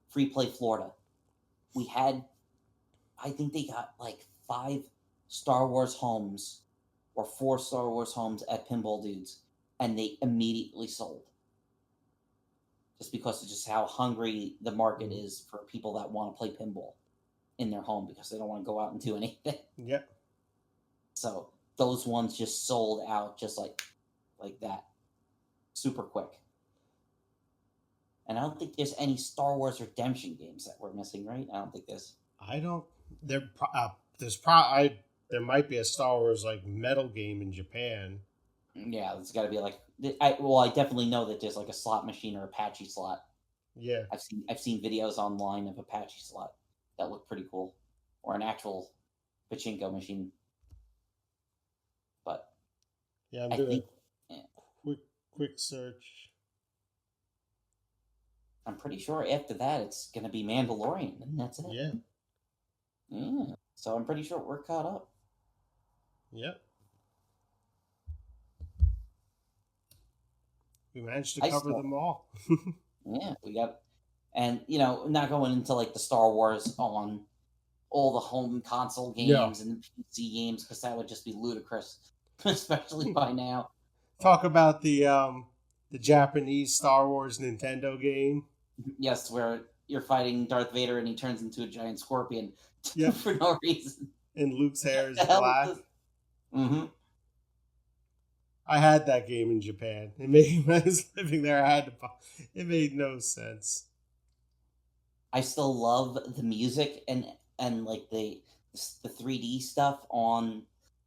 A: Free Play Florida. We had, I think they got like 5 Star Wars homes or 4 Star Wars homes at Pinball Dudes, and they immediately sold just because of just how hungry the market
B: Mm-hmm.
A: is for people that want to play pinball in their home because they don't want to go out and do anything.
B: Yep.
A: So those ones just sold out just like that, super quick. And I don't think there's any Star Wars Redemption games that we're missing, right? I don't think there's.
B: I don't. There might be a Star Wars like metal game in Japan.
A: Yeah, it's got to be like. I definitely know that there's like a slot machine or Apache slot.
B: Yeah.
A: I've seen videos online of Apache slot that look pretty cool, or an actual pachinko machine. But
B: Yeah, I'm
A: I
B: doing
A: think
B: a quick search.
A: I'm pretty sure after that it's gonna be Mandalorian, and that's it.
B: Yeah.
A: Yeah. So I'm pretty sure we're caught up.
B: Yep. We managed to
A: I
B: cover
A: still,
B: them all.
A: yeah, we got, and not going into like the Star Wars on all the home console
B: No.
A: games and PC games because that would just be ludicrous, especially by now.
B: Talk about the Japanese Star Wars Nintendo game.
A: Yes, where you're fighting Darth Vader and he turns into a giant scorpion
B: Yep.
A: for no reason.
B: And Luke's hair is
A: The hell
B: black.
A: is this? Mm-hmm.
B: I had that game in Japan. It made when I was living there. I had to buy. It made no sense.
A: I still love the music and like the 3D stuff on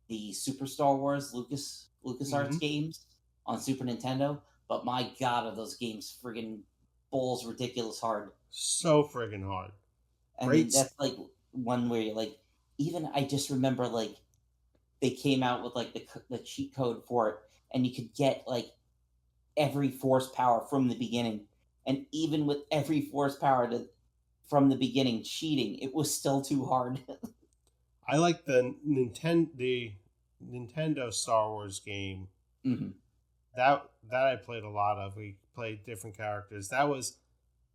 A: the Super Star Wars LucasArts games on Super Nintendo. But my God, are those games friggin' balls ridiculous hard.
B: So friggin' hard.
A: I mean, that's like one where you're like, even I just remember like they came out with like the cheat code for it, and you could get like every force power from the beginning, and even with every force power from the beginning cheating, it was still too hard.
B: I like the Nintendo Star Wars game.
A: Mm-hmm.
B: That I played a lot of. We played different characters.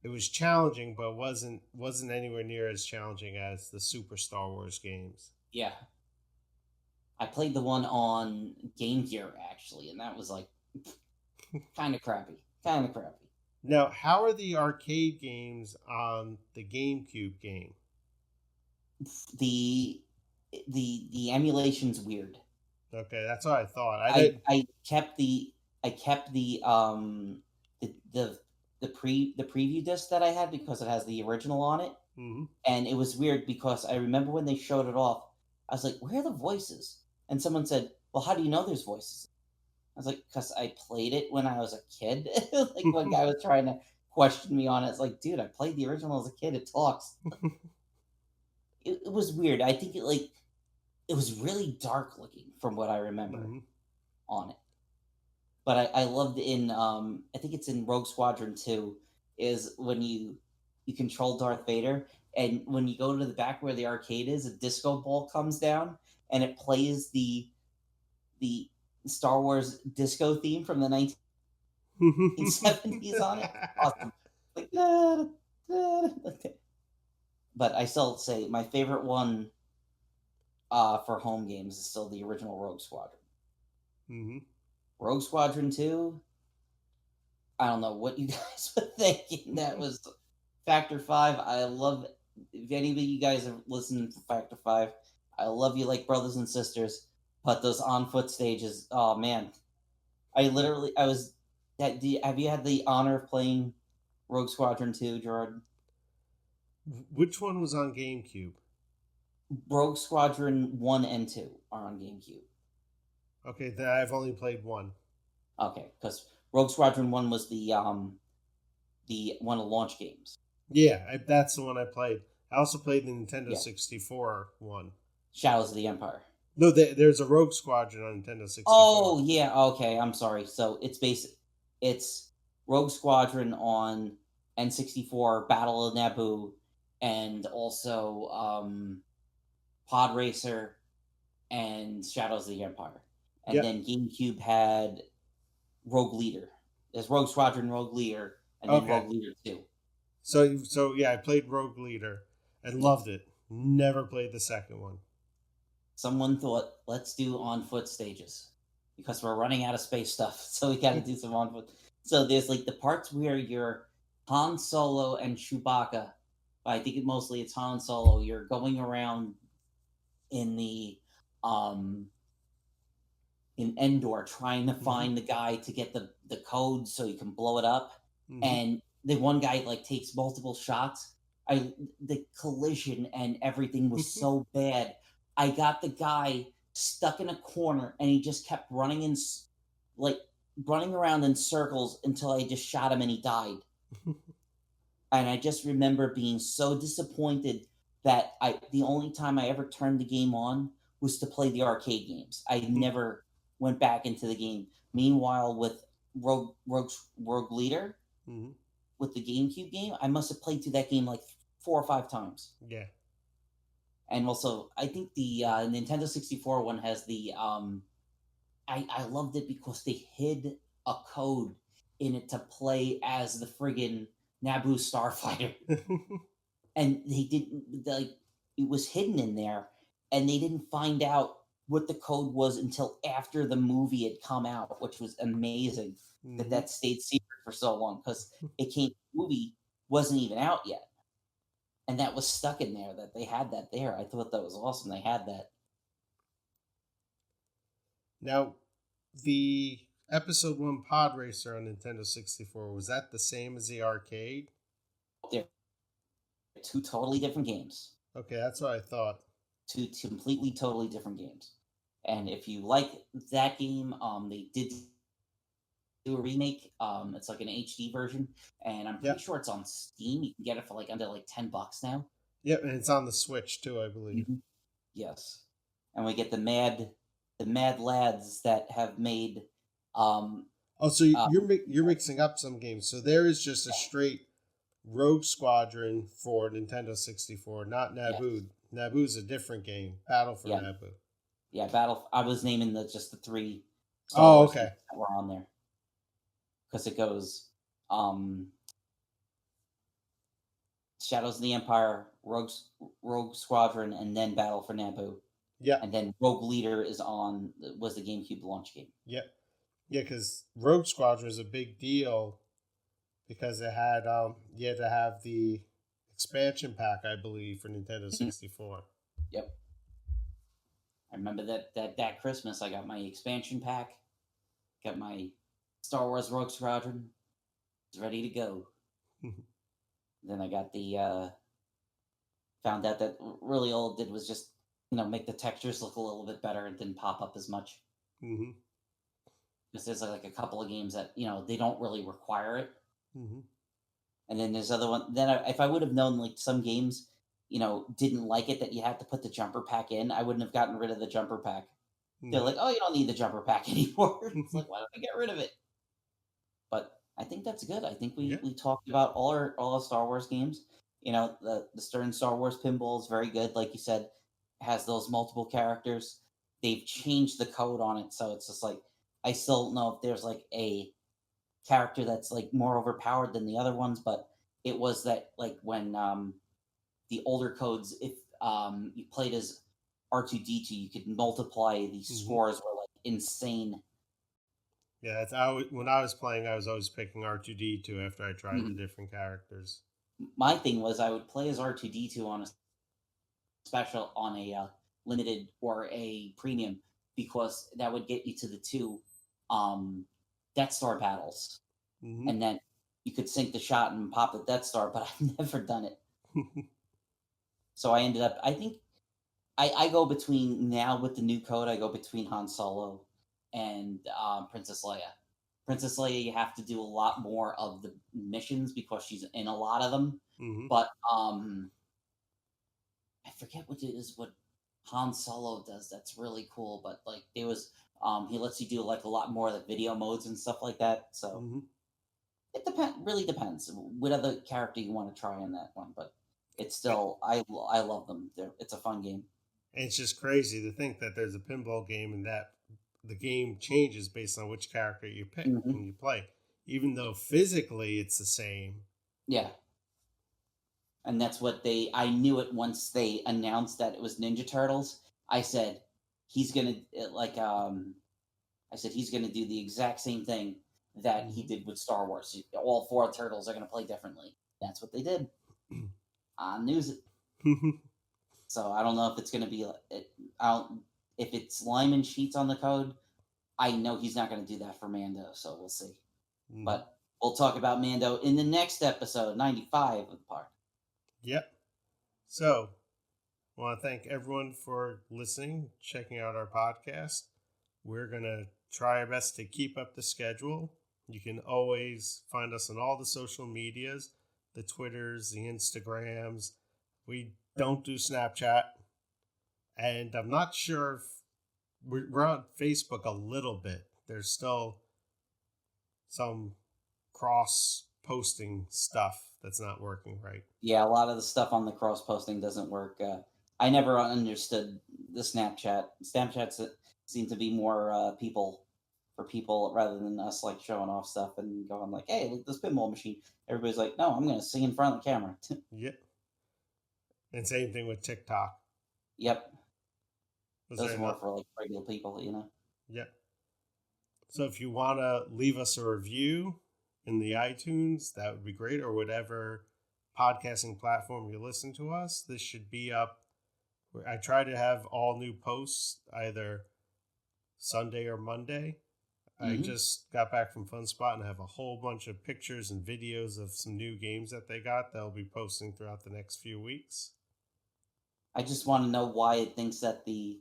B: It was challenging, but wasn't anywhere near as challenging as the Super Star Wars games.
A: Yeah, I played the one on Game Gear actually, and that was like kind of crappy. Kind of crappy.
B: Now, how are the arcade games on the GameCube game?
A: The emulation's weird.
B: Okay, that's what I thought.
A: I kept the preview disc that I had because it has the original on it.
B: Mm-hmm.
A: And it was weird because I remember when they showed it off, I was like, where are the voices? And someone said, well, how do you know there's voices? I was like, because I played it when I was a kid. Like one guy was trying to question me on it. It's like, dude, I played the original as a kid. It talks. It was weird. I think it was really dark looking from what I remember on it. But I loved in I think it's in Rogue Squadron 2 is when you control Darth Vader, and when you go to the back where the arcade is, a disco ball comes down and it plays the Star Wars disco theme from the 1970s on it. Awesome. Like, da, da, da. But I still say my favorite one for home games is still the original Rogue Squadron.
B: Mm-hmm.
A: Rogue Squadron 2, I don't know what you guys were thinking. That was Factor 5. I love, if any of you guys have listened to Factor 5, I love you like brothers and sisters, but those on foot stages, oh man, I was have you had the honor of playing Rogue Squadron 2, Gerard?
B: Which one was on GameCube?
A: Rogue Squadron 1 and 2 are on GameCube.
B: Okay, then I've only played one.
A: Okay, because Rogue Squadron 1 was the one of the launch games.
B: Yeah, that's the one I played. I also played the Nintendo
A: Yeah.
B: 64 one.
A: Shadows of the Empire.
B: No, there's a Rogue Squadron on Nintendo 64.
A: Oh, yeah, okay, I'm sorry. So it's Rogue Squadron on N64, Battle of Naboo, and also Pod Racer and Shadows of the Empire. And
B: Yep.
A: then GameCube had Rogue Leader. There's Rogue Squadron, Rogue Leader, and then
B: Okay.
A: Rogue Leader 2.
B: So yeah, I played Rogue Leader and loved it. Never played the second one.
A: Someone thought, let's do on foot stages because we're running out of space stuff, so we got to do some on foot. So there's like the parts where you're Han Solo and Chewbacca. I think mostly it's Han Solo. You're going around in the in Endor trying to find the guy to get the code so you can blow it up.
B: Mhm.
A: And the one guy like takes multiple shots. The collision and everything was so bad. I got the guy stuck in a corner and he just kept running running around in circles until I just shot him and he died. And I just remember being so disappointed that the only time I ever turned the game on was to play the arcade games. I never went back into the game. Meanwhile, with Rogue Leader,
B: Mhm.
A: with the GameCube game, I must have played through that game like 4 or 5 times.
B: Yeah.
A: And also, I think the Nintendo 64 one has the I loved it because they hid a code in it to play as the friggin' Naboo starfighter. And they didn't like it was hidden in there, and they didn't find out what the code was until after the movie had come out, which was amazing that stayed secret for so long because the movie wasn't even out yet, and that was stuck in there. That they had that there. I thought that was awesome. They had that.
B: Now, the Episode 1 Pod Racer on Nintendo 64, was that the same as the arcade?
A: They're 2 totally different games.
B: Okay, that's what I thought.
A: 2 completely, totally different games. And if you like that game, they did do a remake. It's like an HD version, and I'm pretty sure it's on Steam. You can get it for like under like $10 now.
B: Yep, and it's on the Switch too, I believe.
A: Mm-hmm. Yes, and we get the mad lads that have made.
B: So you're mixing up some games. So there is just a straight Rogue Squadron for Nintendo 64, not Naboo. Yes. Naboo's a different game. Battle for Naboo.
A: Yeah, Battle. I was naming just the 3.
B: Okay.
A: That were on there because it goes Shadows of the Empire, Rogue Squadron, and then Battle for Naboo.
B: Yeah.
A: And then Rogue Leader was the GameCube launch game.
B: Yep. Yeah, because Rogue Squadron was a big deal because it had you had to have the expansion pack, I believe, for Nintendo 64.
A: Yep. I remember that Christmas I got my expansion pack, got my Star Wars Rogue Squadron, was ready to go. Then I got found out that really all it did was just make the textures look a little bit better and didn't pop up as much.
B: Mm-hmm.
A: Because there's like a couple of games that they don't really require it.
B: Mm-hmm.
A: And then there's other one. Then if I would have known like some games, didn't like it that you had to put the jumper pack in, I wouldn't have gotten rid of the jumper pack. Mm-hmm. They're like, oh, you don't need the jumper pack anymore. It's like, why don't I get rid of it? But I think that's good. I think we talked about all our Star Wars games. The Stern Star Wars Pinball is very good. Like you said, it has those multiple characters. They've changed the code on it, so it's just like I still don't know if there's like a character that's like more overpowered than the other ones, but it was that like when the older codes, if you played as R2D2, you could multiply the scores were like insane.
B: Yeah, when I was playing, I was always picking R2D2 after I tried the different characters.
A: My thing was I would play as R2D2 on a limited or a premium, because that would get you to the two Death Star battles,
B: Mm-hmm.
A: and then you could sink the shot and pop the Death Star. But I've never done it, so I ended up. I think I go between now with the new code. I go between Han Solo and Princess Leia. Princess Leia, you have to do a lot more of the missions because she's in a lot of them.
B: Mm-hmm.
A: But I forget what it is what Han Solo does. That's really cool. But like there was, he lets you do like a lot more of the video modes and stuff like that. So
B: Mm-hmm.
A: it really depends what other character you want to try in that one. But it's still I love them. It's a fun game.
B: And it's just crazy to think that there's a pinball game and that the game changes based on which character you pick
A: Mm-hmm.
B: and you play, even though physically it's the same.
A: Yeah. And that's what I knew it once they announced that it was Ninja Turtles. I said, he's going to, I said, he's going to do the exact same thing that he did with Star Wars. All four turtles are going to play differently. That's what they did. On news it. So I don't know if it's going to be, if it's Lyman cheats on the code, I know he's not going to do that for Mando. So we'll see. But we'll talk about Mando in the next episode, 95 of the park.
B: Yep. So, I want to thank everyone for listening, checking out our podcast. We're going to try our best to keep up the schedule. You can always find us on all the social medias, the Twitters, the Instagrams. We don't do Snapchat. And I'm not sure if we're on Facebook a little bit. There's still some cross-posting stuff that's not working right.
A: Yeah, a lot of the stuff on the cross posting doesn't work. I never understood the Snapchat. Snapchats seem to be more people rather than us like showing off stuff and going like, "Hey, look at this pinball machine." Everybody's like, "No, I'm going to sing in front of the camera."
B: Yep. And same thing with TikTok.
A: Yep. Those are more for like regular people, you know.
B: Yep. So if you want to leave us a review in the iTunes, that would be great, or whatever podcasting platform you listen to us. This should be up. I try to have all new posts either Sunday or Monday. I just got back from FunSpot and I have a whole bunch of pictures and videos of some new games that they got that I'll be posting throughout the next few weeks.
A: I just want to know why it thinks that the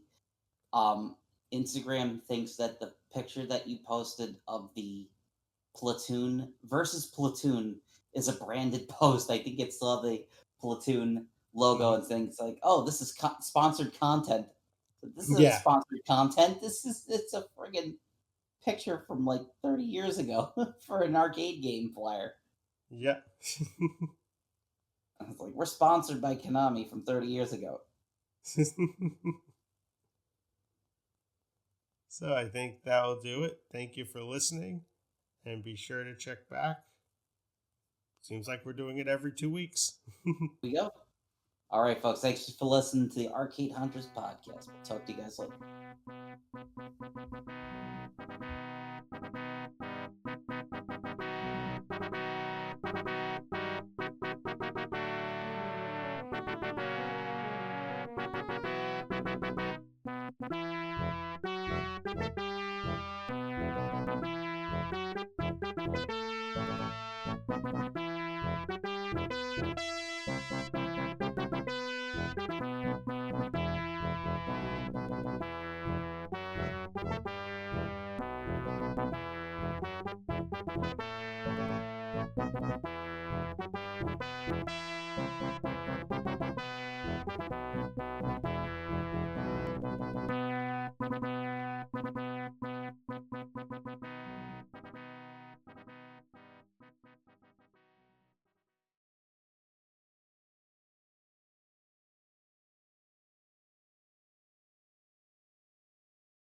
A: Instagram thinks that the picture that you posted of the Platoon versus Platoon is a branded post. I think it's still the Platoon logo and things like, "Oh, this is sponsored content." This isn't sponsored content. It's a friggin' picture from like 30 years ago for an arcade game flyer.
B: Yeah.
A: I was like, we're sponsored by Konami from 30 years ago.
B: So I think that'll do it. Thank you for listening, and be sure to check back. Seems like we're doing it every 2 weeks.
A: Here we go. All right, folks. Thanks for listening to the Arcade Hunters podcast. We'll talk to you guys later.